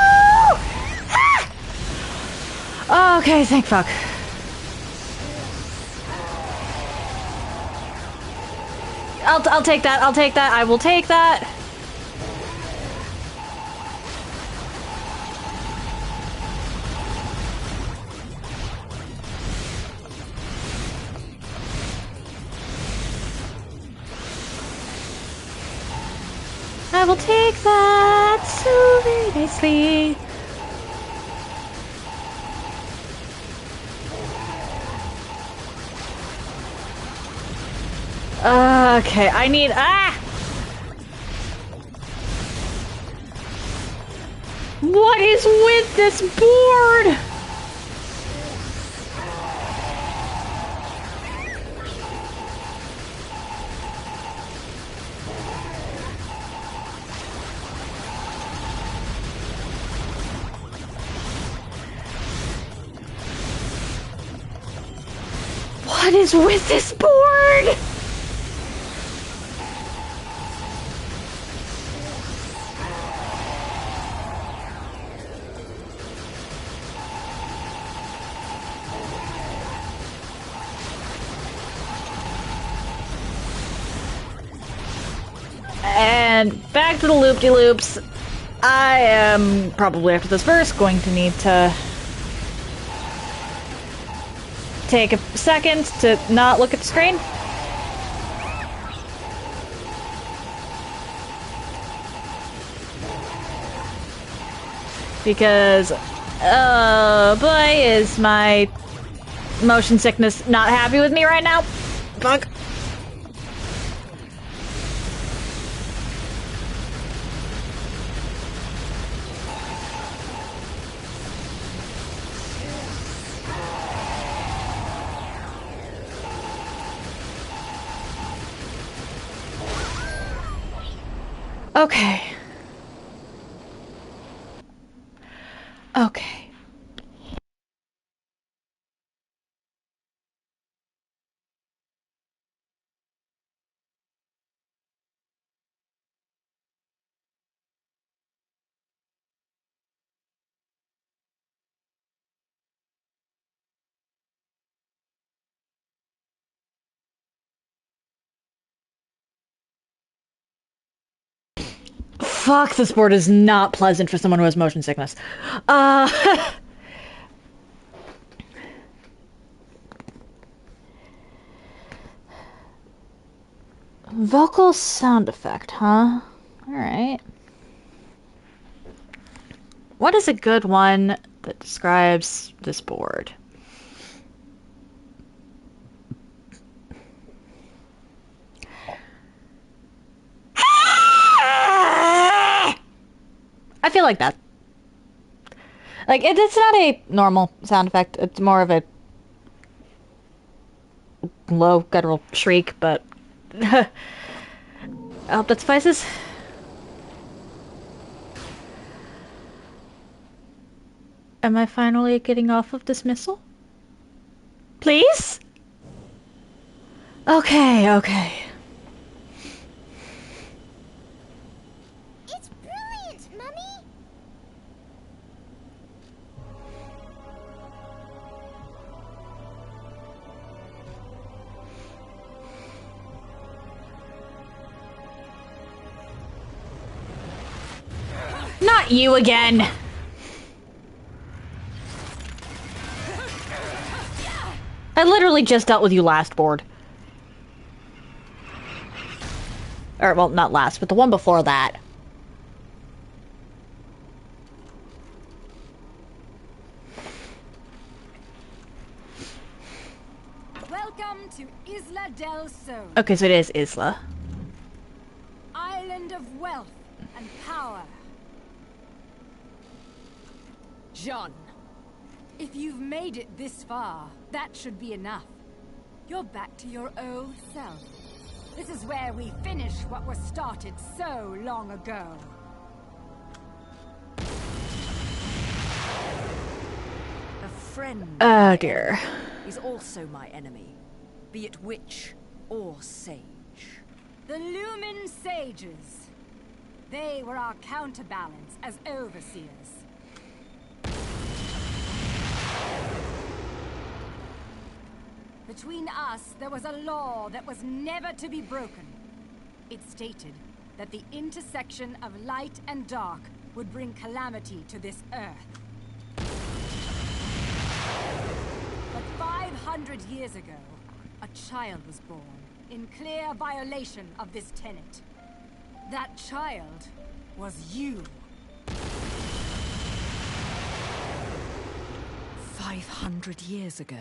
Ah! Okay, thank fuck. I'll take that, I'll take that, I will take that. I will take that so very nicely. Okay, I need... What is with this board? What is with this board? And back to the loop-de-loops. I am probably after this verse going to need to take a second to not look at the screen. Because, oh boy, is my motion sickness not happy with me right now. Fuck. Okay. Okay. Fuck, this board is not pleasant for someone who has motion sickness. Vocal sound effect, huh? Alright. What is a good one that describes this board? I feel like that. Like, it's not a normal sound effect. It's more of a low guttural shriek, but I hope that suffices. Am I finally getting off of dismissal? Please? Okay, okay. It's brilliant, Mummy! Not you again! I literally just dealt with you last board. Or, well, not last, but the one before that. Welcome to Isla del Sol. Okay, so it is Isla. Island of wealth and power. John, if you've made it this far, that should be enough. You're back to your old self. This is where we finish what was started so long ago. A friend Oh dear. is also my enemy, be it witch or sage. The Lumen Sages. They were our counterbalance as overseers. Between us, there was a law that was never to be broken. It stated that the intersection of light and dark would bring calamity to this earth. But 500 years ago, a child was born in clear violation of this tenet. That child was you. 500 years ago.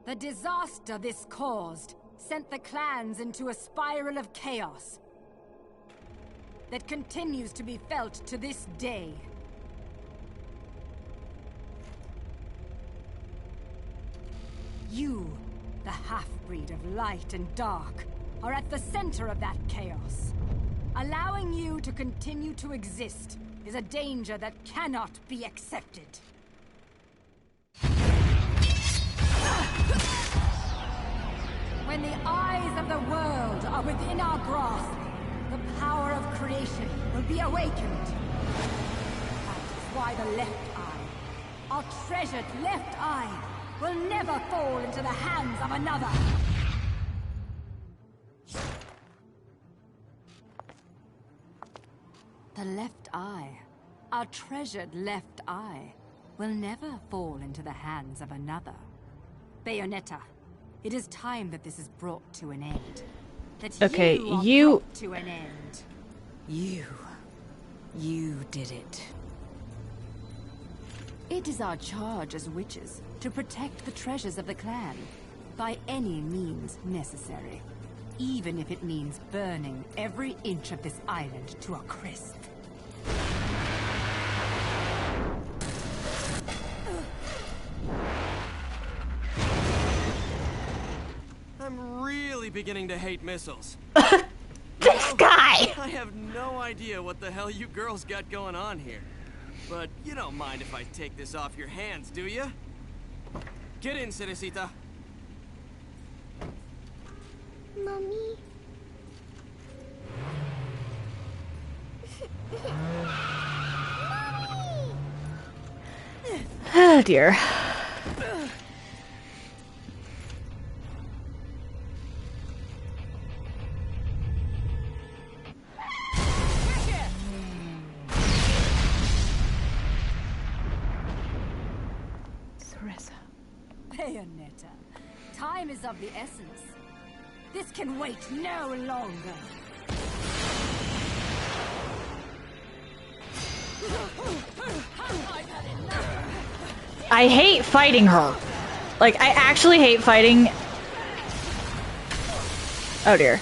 The disaster this caused sent the clans into a spiral of chaos that continues to be felt to this day. You, the half-breed of light and dark, are at the center of that chaos. Allowing you to continue to exist is a danger that cannot be accepted. When the eyes of the world are within our grasp, the power of creation will be awakened. That is why the left eye, our treasured left eye, will never fall into the hands of another. The left eye, our treasured left eye, will never fall into the hands of another. Bayonetta, it is time that this is brought to an end. That Okay, you are brought to an end. You did it. It is our charge as witches to protect the treasures of the clan by any means necessary, even if it means burning every inch of this island to a crisp. I I'm really beginning to hate missiles. This guy! I have no idea what the hell you girls got going on here. But you don't mind if I take this off your hands, do you? Get in, Cerecita. Mommy. Oh dear. Bayonetta, time is of the essence. This can wait no longer. I hate fighting her. Like, I actually hate fighting. Oh dear.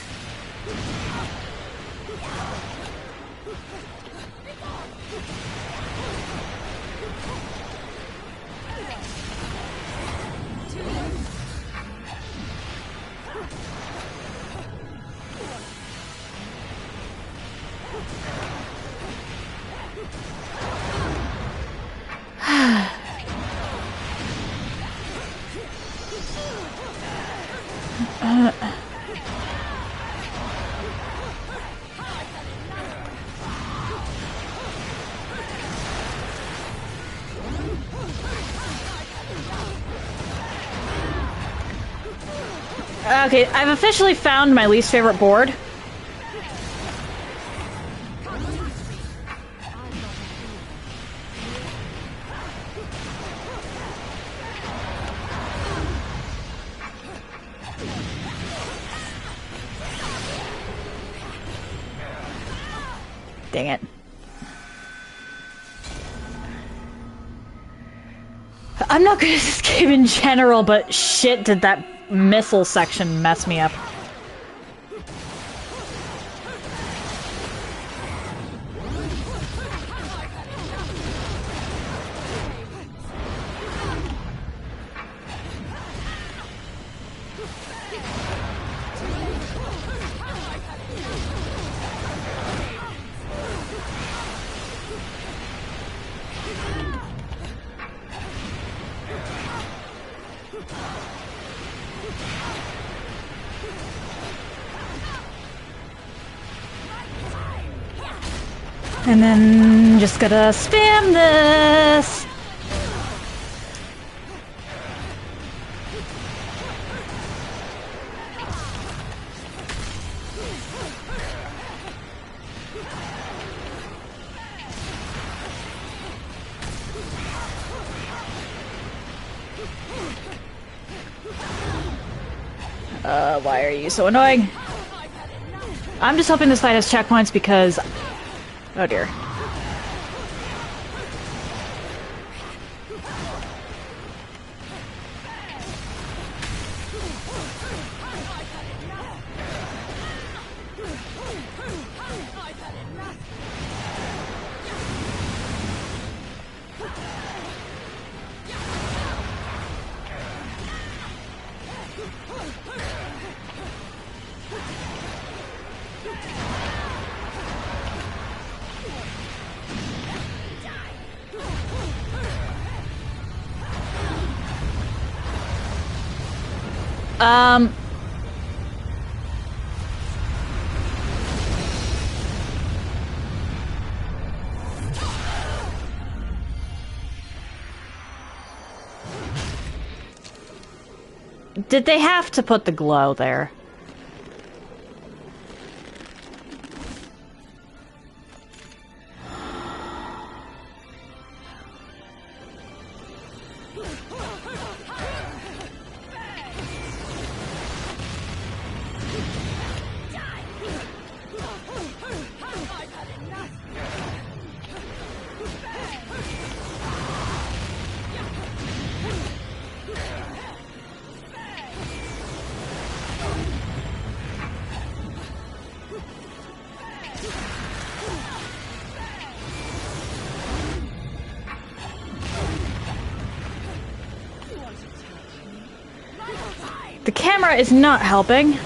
Okay, I've officially found my least favorite board. Dang it. I'm not good at this game in general, but shit did that missile section mess me up. And then just gotta spam this. Why are you so annoying? I'm just hoping this fight has checkpoints because... Oh dear. Did they have to put the glow there? The camera is not helping.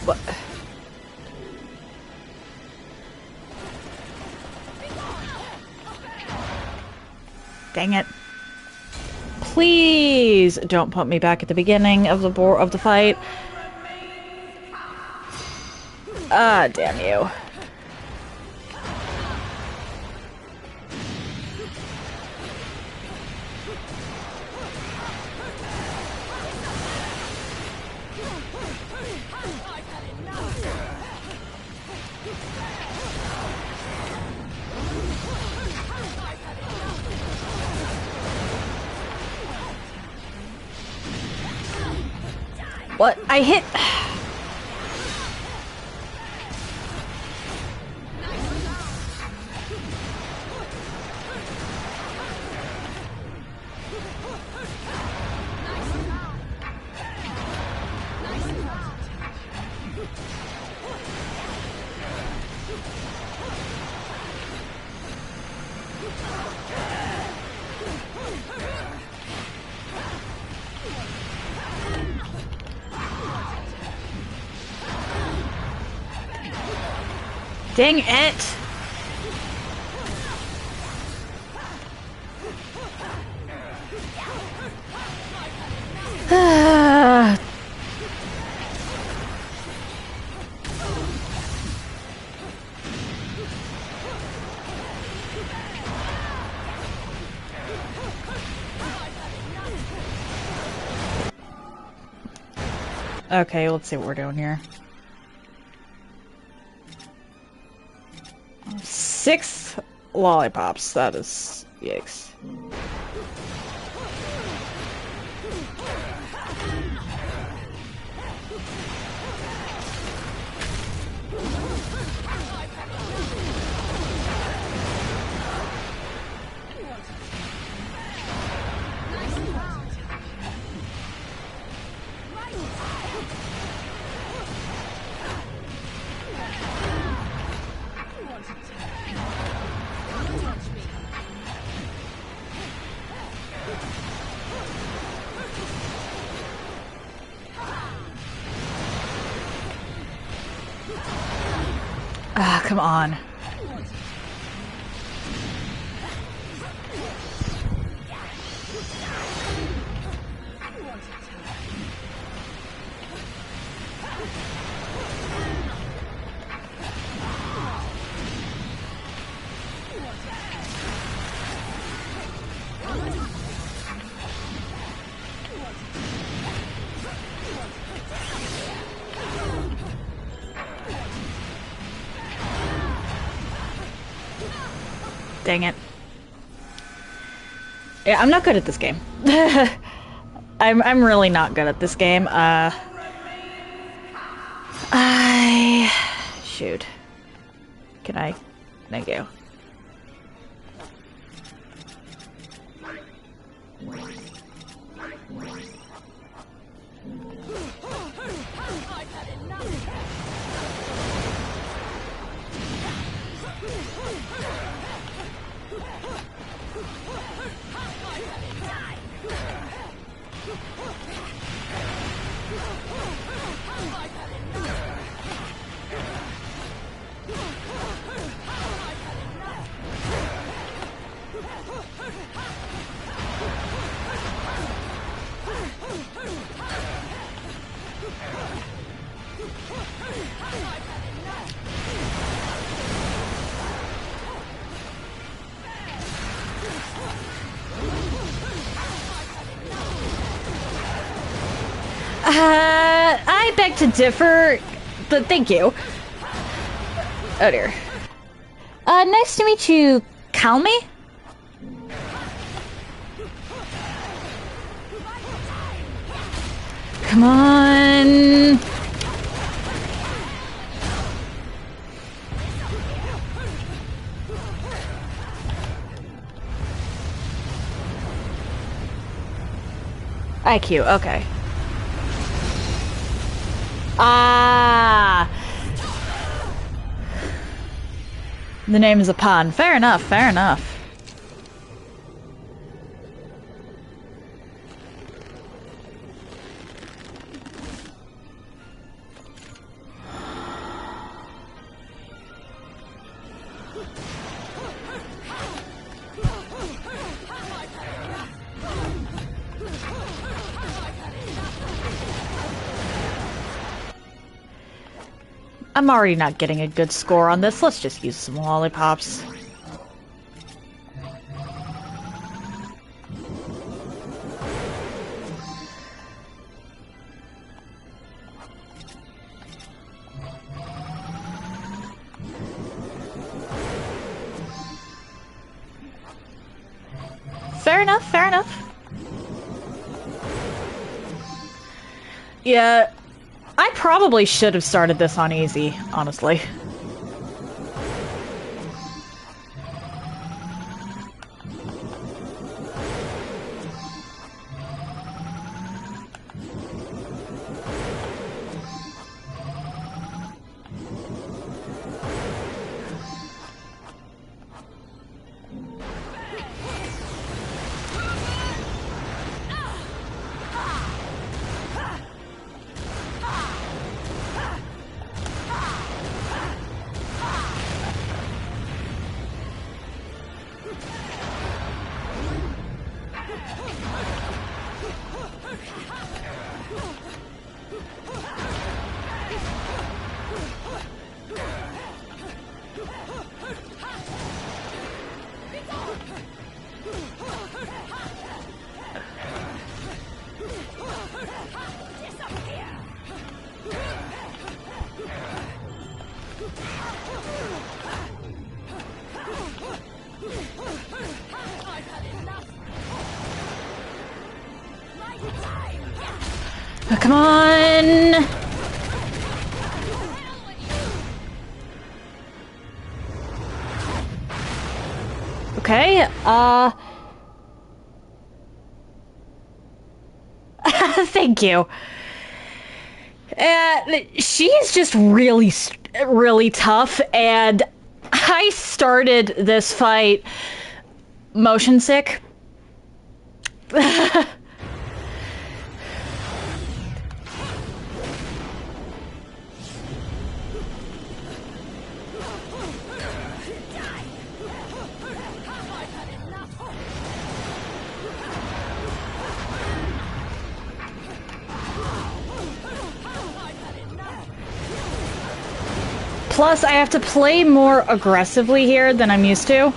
What? Dang it. Please don't put me back at the beginning of the fight. Ah, damn you. What? I hit... Dang it! Okay, let's see what we're doing here. 6 lollipops, that is... yikes. Ah, come on. Dang it. Yeah, I'm not good at this game. I'm really not good at this game. Shoot. Can I? Thank you. I beg to differ, but thank you. Oh dear. Nice to meet you, Calmy? Come on! IQ, okay. Ah! The name is a pun. Fair enough, fair enough. I'm already not getting a good score on this. Let's just use some lollipops. Fair enough, fair enough. Yeah, I probably should have started this on easy, honestly. Oh, come on! Okay, thank you. She's just really tough, and I started this fight motion sick. Plus, I have to play more aggressively here than I'm used to.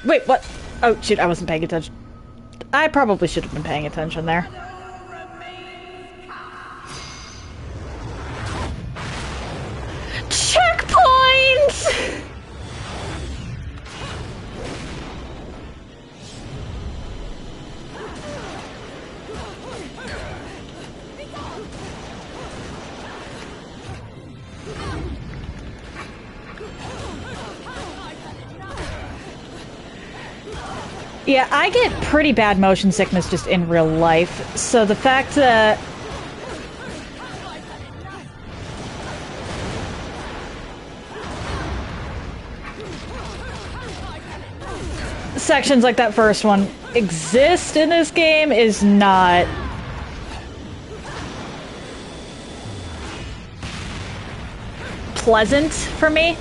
Wait, what? Oh, shoot, I wasn't paying attention. I probably should have been paying attention there. Checkpoint! Yeah, I get pretty bad motion sickness just in real life, so the fact that sections like that first one exist in this game is not pleasant for me.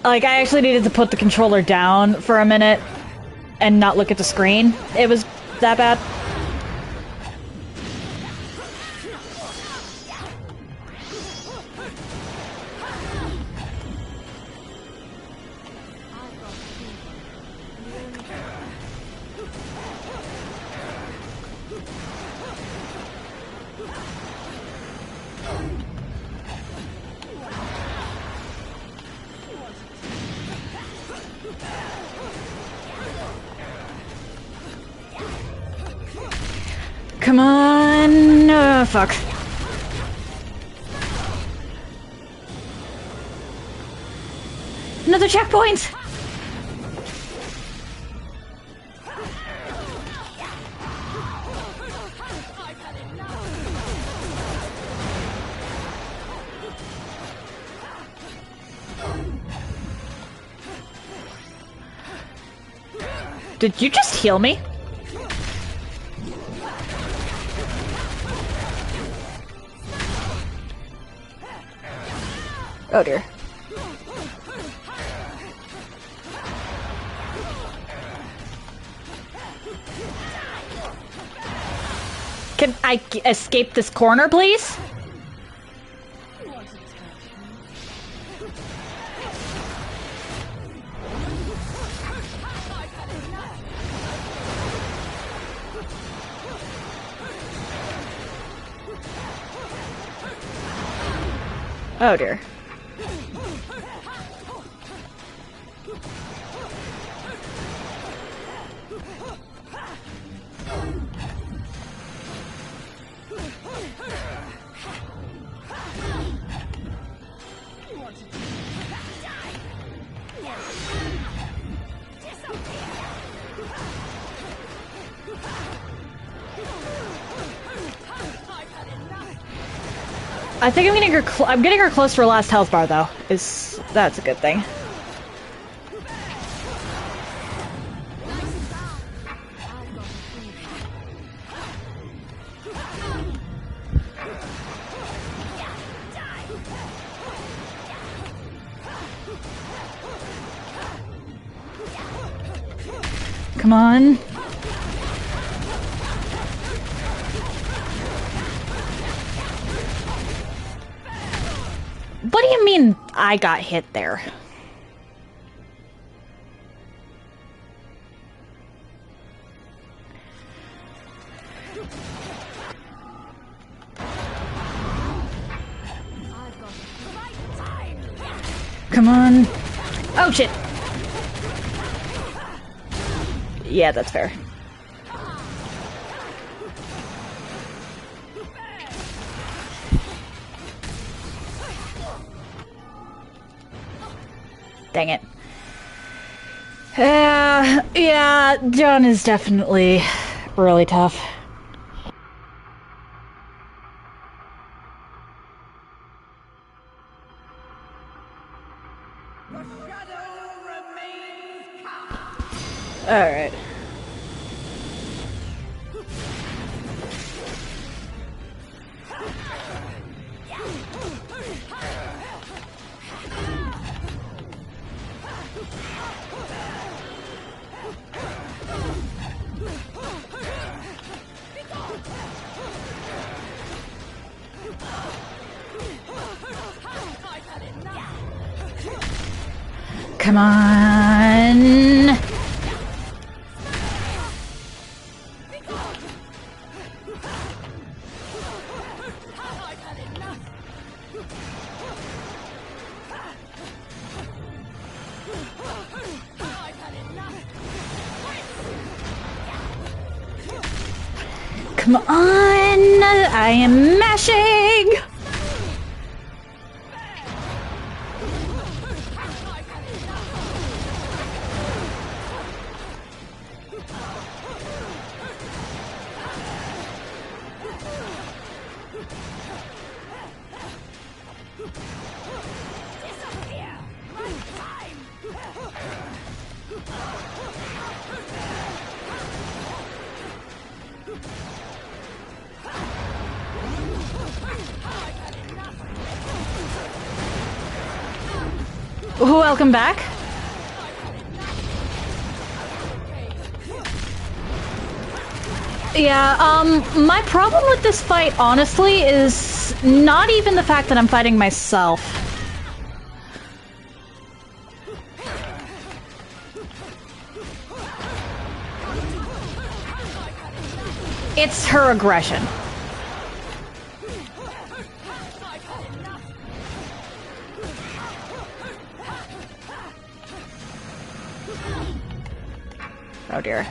Like, I actually needed to put the controller down for a minute and not look at the screen. It was that bad. Come on! Fuck. Another checkpoint! Did you just heal me? Oh dear. Can I escape this corner, please? Oh dear. I think I'm getting her. I'm getting her close to her last health bar, though. That's a good thing. Come on. What do you mean I got hit there? Come on. Oh shit. Yeah, that's fair. Dang it. Yeah, John is definitely really tough. Alright. Come on. Come on. I am mashing. Welcome back. Yeah, my problem with this fight, honestly, is not even the fact that I'm fighting myself. It's her aggression. Oh dear.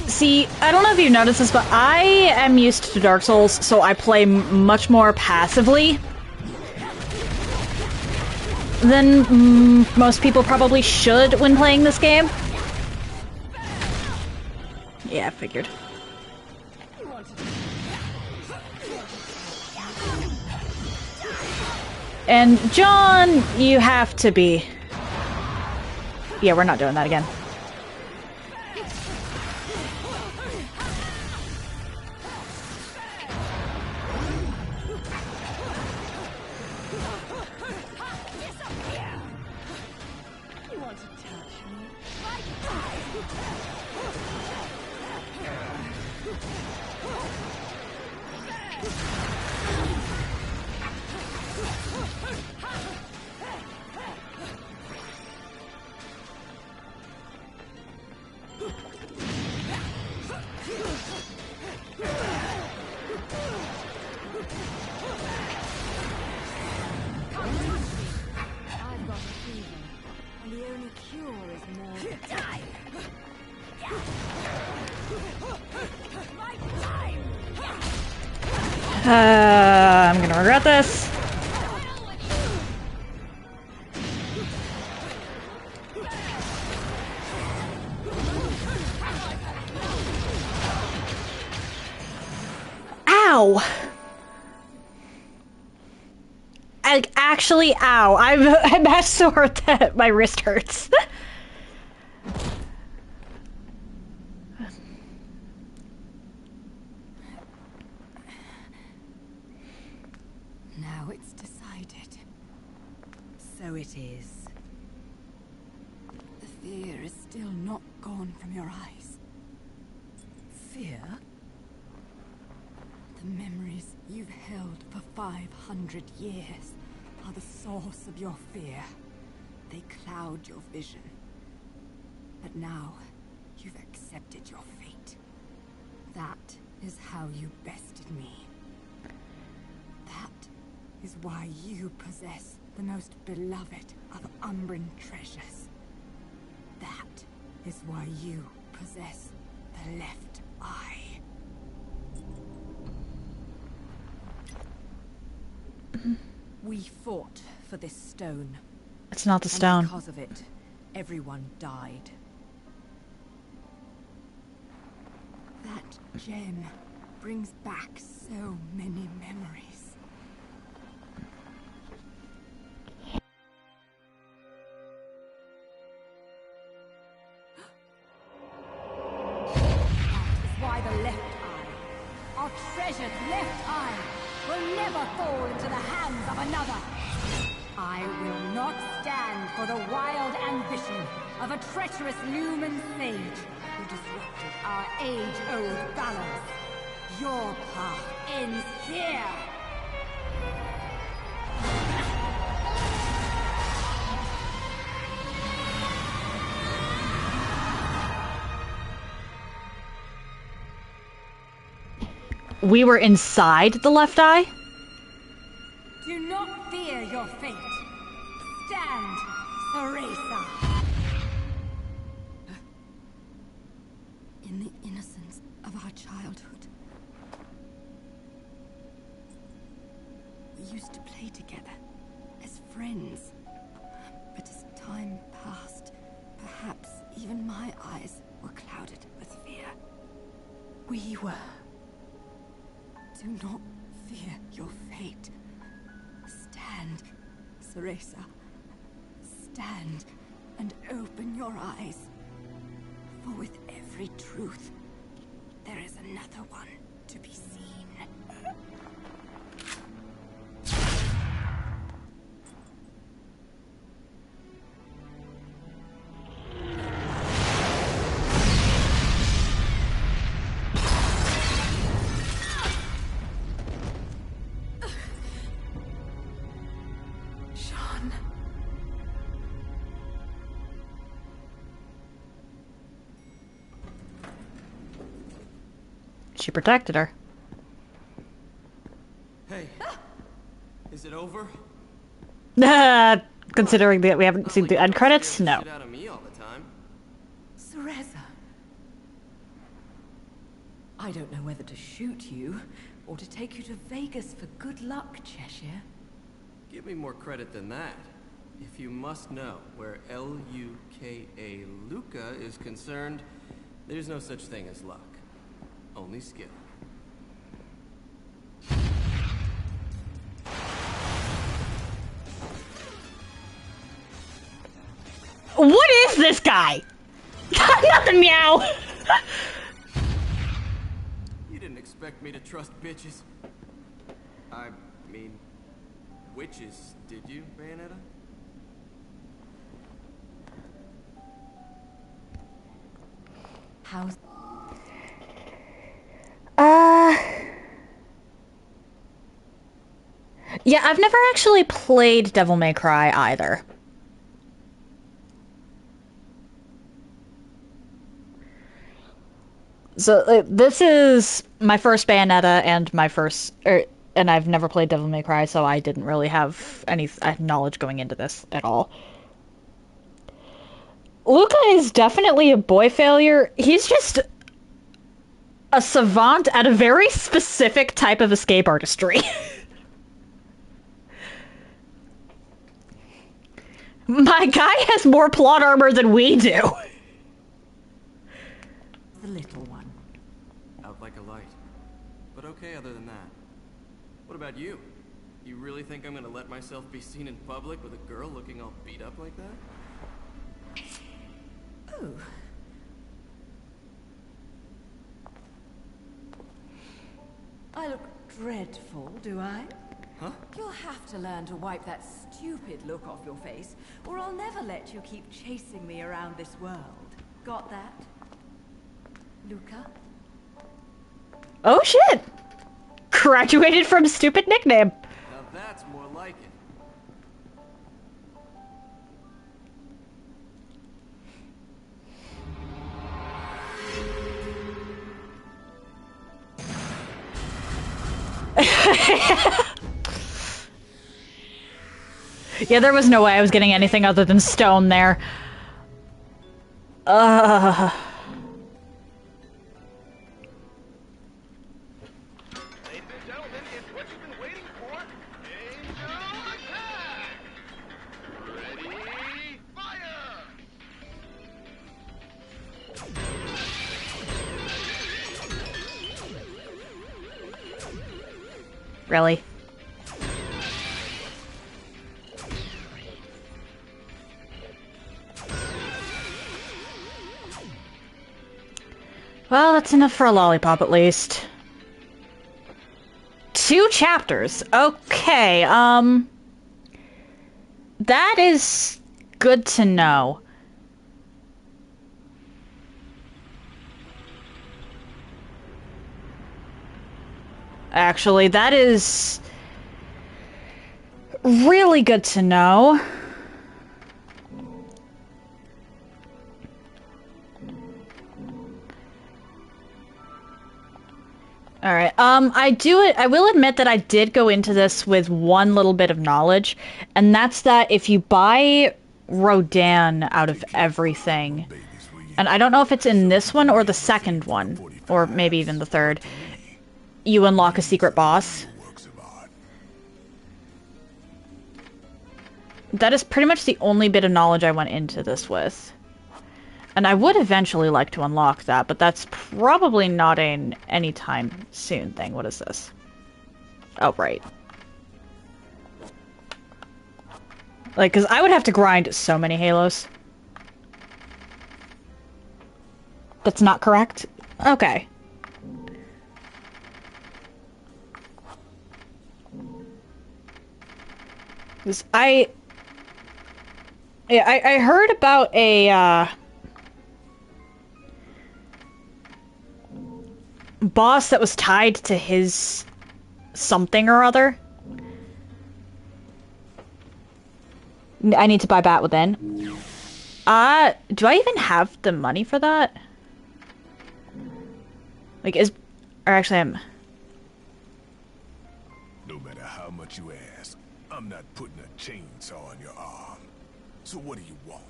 See, I don't know if you've noticed this, but I am used to Dark Souls, so I play much more passively than most people probably should when playing this game. Yeah, I figured. And John, you have to be... Yeah, we're not doing that again. I'm gonna regret this. Ow! Actually, ow. I'm that sore that my wrist hurts. Now it's decided. So it is. The fear is still not gone from your eyes. Fear? The memories you've held for 500 years are the source of your fear. They cloud your vision. But now, you've accepted your fate. That is how you bested me. That is why you possess the most beloved of Umbran treasures. That is why you possess the left eye. We fought for this stone. It's not the And stone. because of it, everyone died. That gem brings back so many memories. That is why the left eye, our treasured left eye, will never fall into the hands of another. I will not stand for the wild ambition of a treacherous human sage who disrupted our age-old balance. Your path ends here! We were inside the left eye? Do not fear your fate. Stand, Theresa. In the innocence of our childhood, we used to play together. friends. But as time passed, perhaps even my eyes were clouded with fear. We were. Do not fear your fate. Stand, Ceresa. Stand and open your eyes. For with every truth, there is another one to be seen. She protected her. Hey, is it over? Considering that we haven't seen the end credits, no. Shit out of me all the time. Ceresa. I don't know whether to shoot you or to take you to Vegas for good luck, Cheshire. Give me more credit than that. If you must know where L-U-K-A Luca is concerned, there's no such thing as luck. Only skill. What is this guy? Nothing, meow. You didn't expect me to trust bitches. I mean, witches, did you, Bayonetta? How's... Yeah, I've never actually played Devil May Cry either. So, this is my first Bayonetta and my first... and I've never played Devil May Cry, so I didn't really have any knowledge going into this at all. Luca is definitely a boy failure. He's just a savant at a very specific type of escape artistry. My guy has more plot armor than we do. the little one? Out like a light. But okay other than that. What about you? You really think I'm gonna let myself be seen in public with a girl looking all beat up like that? Oh. I look dreadful, do I? Huh? You'll have to learn to wipe that stupid look off your face, or I'll never let you keep chasing me around this world. Got that? Luca? Oh shit! Graduated from stupid nickname. Now that's more like it. Yeah, there was no way I was getting anything other than stone there. Ladies and gentlemen, it's what you've been waiting for. Angel attack! Ready, fire! Really? Well, that's enough for a lollipop, at least. 2 chapters. Okay, that is good to know. Actually, that is really good to know. Alright, I will admit that I did go into this with one little bit of knowledge, and that's that if you buy Rodan out of everything, and I don't know if it's in this one or the second one, or maybe even the third, you unlock a secret boss. That is pretty much the only bit of knowledge I went into this with. And I would eventually like to unlock that, but that's probably not an anytime soon thing. What is this? Oh, right. Like, because I would have to grind so many Halos. That's not correct? Okay. Because I heard about a, boss that was tied to his something or other. I need to buy Bat Within. Do I even have the money for that? Like, or actually I'm... No matter how much you ask, I'm not putting a chainsaw on your arm. So what do you want?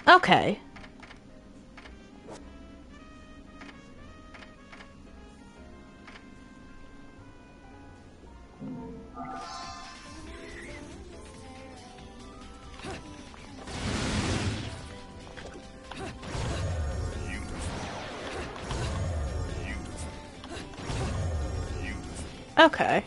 Okay. Okay.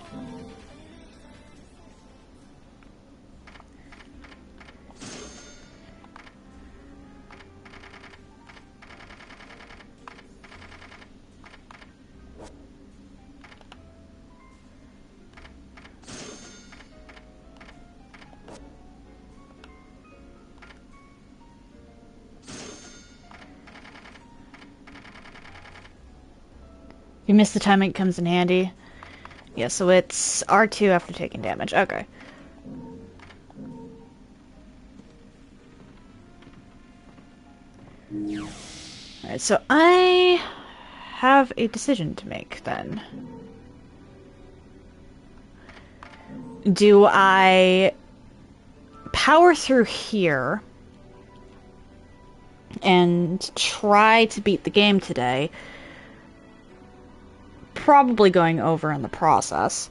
If you miss the timing, it comes in handy. Yeah, so it's R2 after taking damage. Okay. Alright, so I have a decision to make then. Do I power through here and try to beat the game today, probably going over in the process,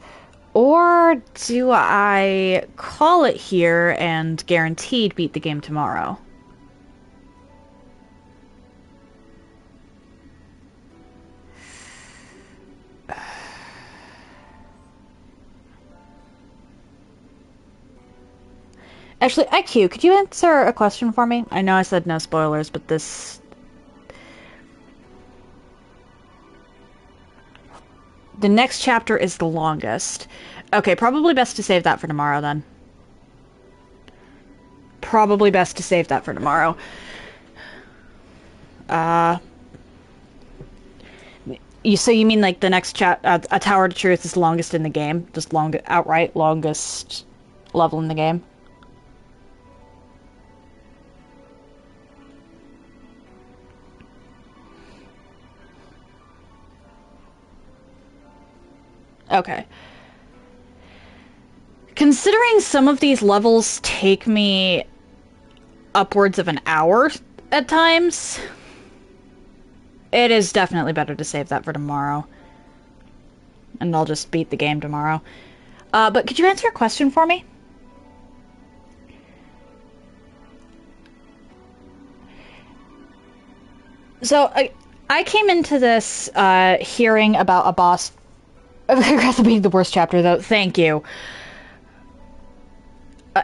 or do I call it here and guaranteed beat the game tomorrow? Actually, IQ, could you answer a question for me? I know I said no spoilers, but this... The next chapter is the longest. Okay, probably best to save that for tomorrow, then. Probably best to save that for tomorrow. So you mean, like, the next A Tower to Truth is longest in the game? Just outright longest level in the game? Okay. Considering some of these levels take me upwards of an hour at times, it is definitely better to save that for tomorrow. And I'll just beat the game tomorrow. But could you answer a question for me? So, I came into this hearing about a boss... Congrats on being the worst chapter, though. Thank you.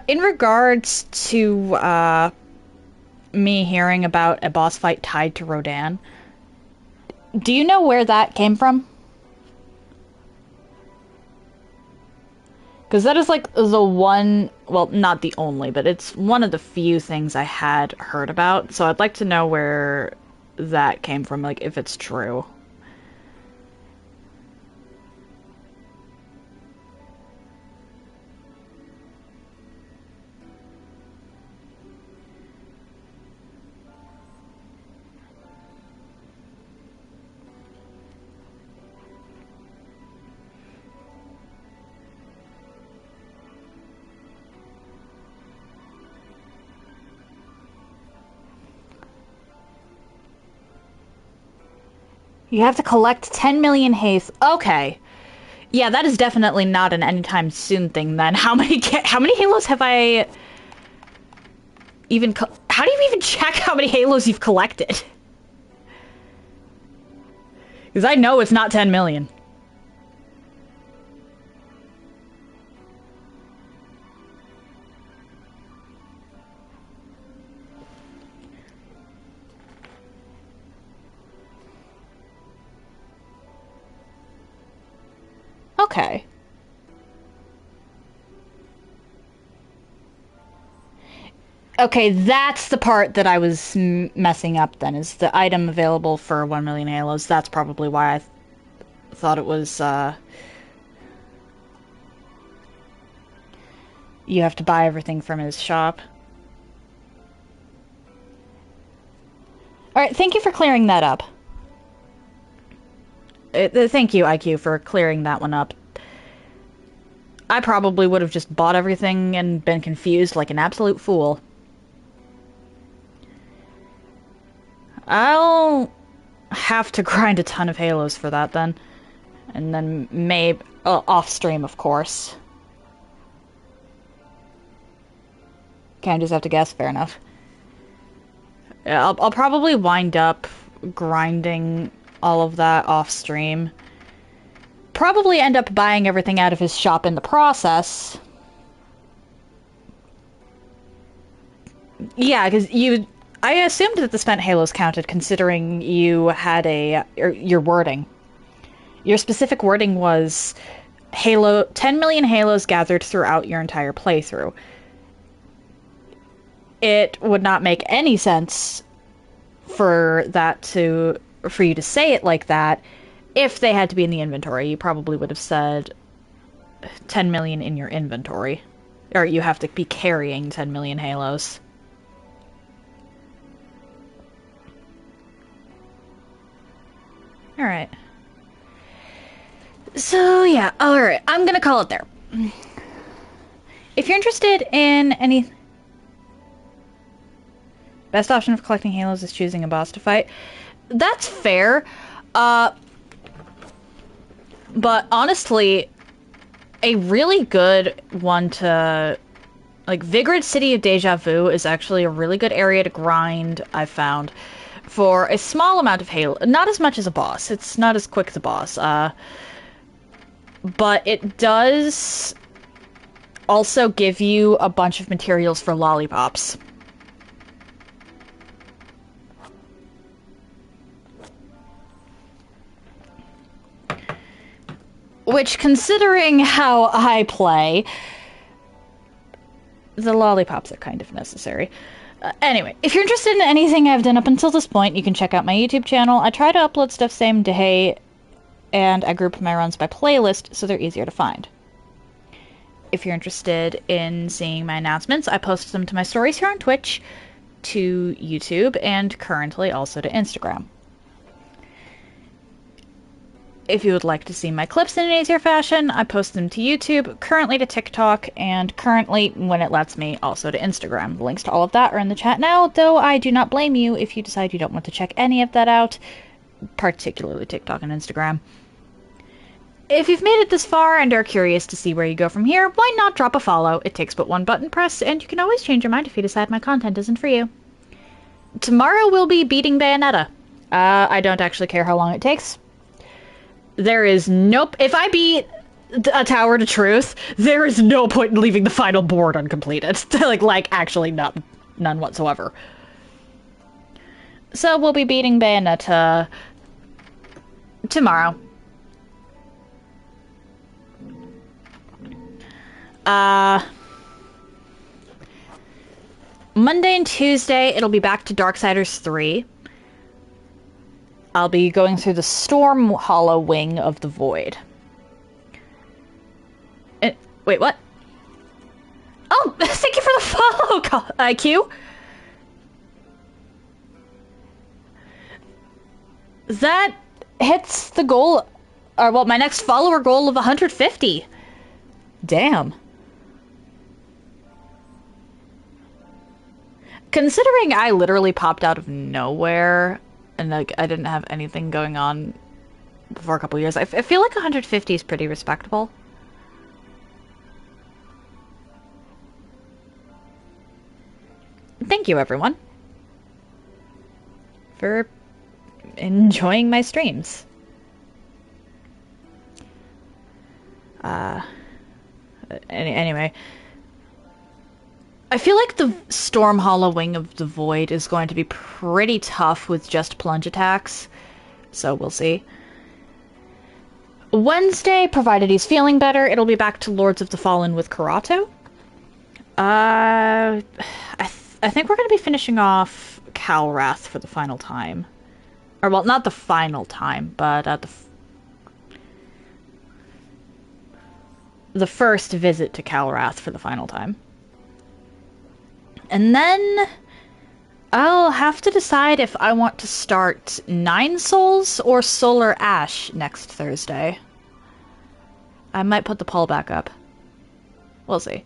In regards to me hearing about a boss fight tied to Rodan, do you know where that came from? Because that is, like, the one... Well, not the only, but it's one of the few things I had heard about. So I'd like to know where that came from, like, if it's true. You have to collect 10 million haze. Okay. Yeah, that is definitely not an anytime soon thing then. How many halos have I even how do you even check how many halos you've collected? Because I know it's not 10 million. Okay. Okay, that's the part that I was messing up then, is the item available for 1 million halos. That's probably why I thought it was, you have to buy everything from his shop. Alright, thank you for clearing that up. Thank you, IQ, for clearing that one up. I probably would have just bought everything and been confused like an absolute fool. I'll have to grind a ton of halos for that then. And then maybe off stream, of course. Can't just have to guess, fair enough. Yeah, I'll probably wind up grinding all of that off stream. Probably end up buying everything out of his shop in the process. Yeah, because I assumed that the spent halos counted, considering you had your wording. Your specific wording was 10 million halos gathered throughout your entire playthrough. It would not make any sense for you to say it like that if they had to be in the inventory. You probably would have said 10 million in your inventory. Or you have to be carrying 10 million halos. Alright. So, yeah. Alright, I'm gonna call it there. If you're interested in any... Best option for collecting halos is choosing a boss to fight. That's fair. But honestly, a really good one to... Like, Vigrid City of Deja Vu is actually a really good area to grind, I've found, for a small amount of halo. Not as much as a boss. It's not as quick as a boss. But it does also give you a bunch of materials for lollipops. Which, considering how I play, the lollipops are kind of necessary. Anyway, if you're interested in anything I've done up until this point, you can check out my YouTube channel. I try to upload stuff same day, and I group my runs by playlist so they're easier to find. If you're interested in seeing my announcements, I post them to my stories here on Twitch, to YouTube, and currently also to Instagram. If you would like to see my clips in an easier fashion, I post them to YouTube, currently to TikTok, and currently, when it lets me, also to Instagram. The links to all of that are in the chat now, though I do not blame you if you decide you don't want to check any of that out, particularly TikTok and Instagram. If you've made it this far and are curious to see where you go from here, why not drop a follow? It takes but one button press, and you can always change your mind if you decide my content isn't for you. Tomorrow we'll be beating Bayonetta. I don't actually care how long it takes. There is if I beat a Tower to Truth, there is no point in leaving the final board uncompleted. like actually none whatsoever. So we'll be beating Bayonetta tomorrow. Monday and Tuesday, it'll be back to Darksiders 3. I'll be going through the Storm Hollow Wing of the Void. Wait, what? Oh, thank you for the follow, IQ! That hits the goal, or well, my next follower goal of 150. Damn. Considering I literally popped out of nowhere, and like I didn't have anything going on for a couple years. I feel like 150 is pretty respectable. Thank you, everyone, for enjoying my streams. Anyway, I feel like the Storm Hollow Wing of the Void is going to be pretty tough with just plunge attacks, so we'll see. Wednesday, provided he's feeling better, it'll be back to Lords of the Fallen with Karato. I think we're going to be finishing off Calrath for the final time. Or, well, not the final time, but the first visit to Calrath for the final time. And then I'll have to decide if I want to start Nine Souls or Solar Ash next Thursday. I might put the poll back up. We'll see.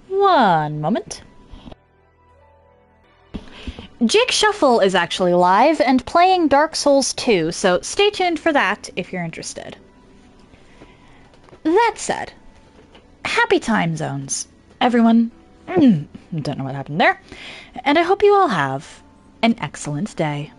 One moment. Jake Shuffle is actually live and playing Dark Souls 2, so stay tuned for that if you're interested. That said, happy time zones, everyone. Don't know what happened there. And I hope you all have an excellent day.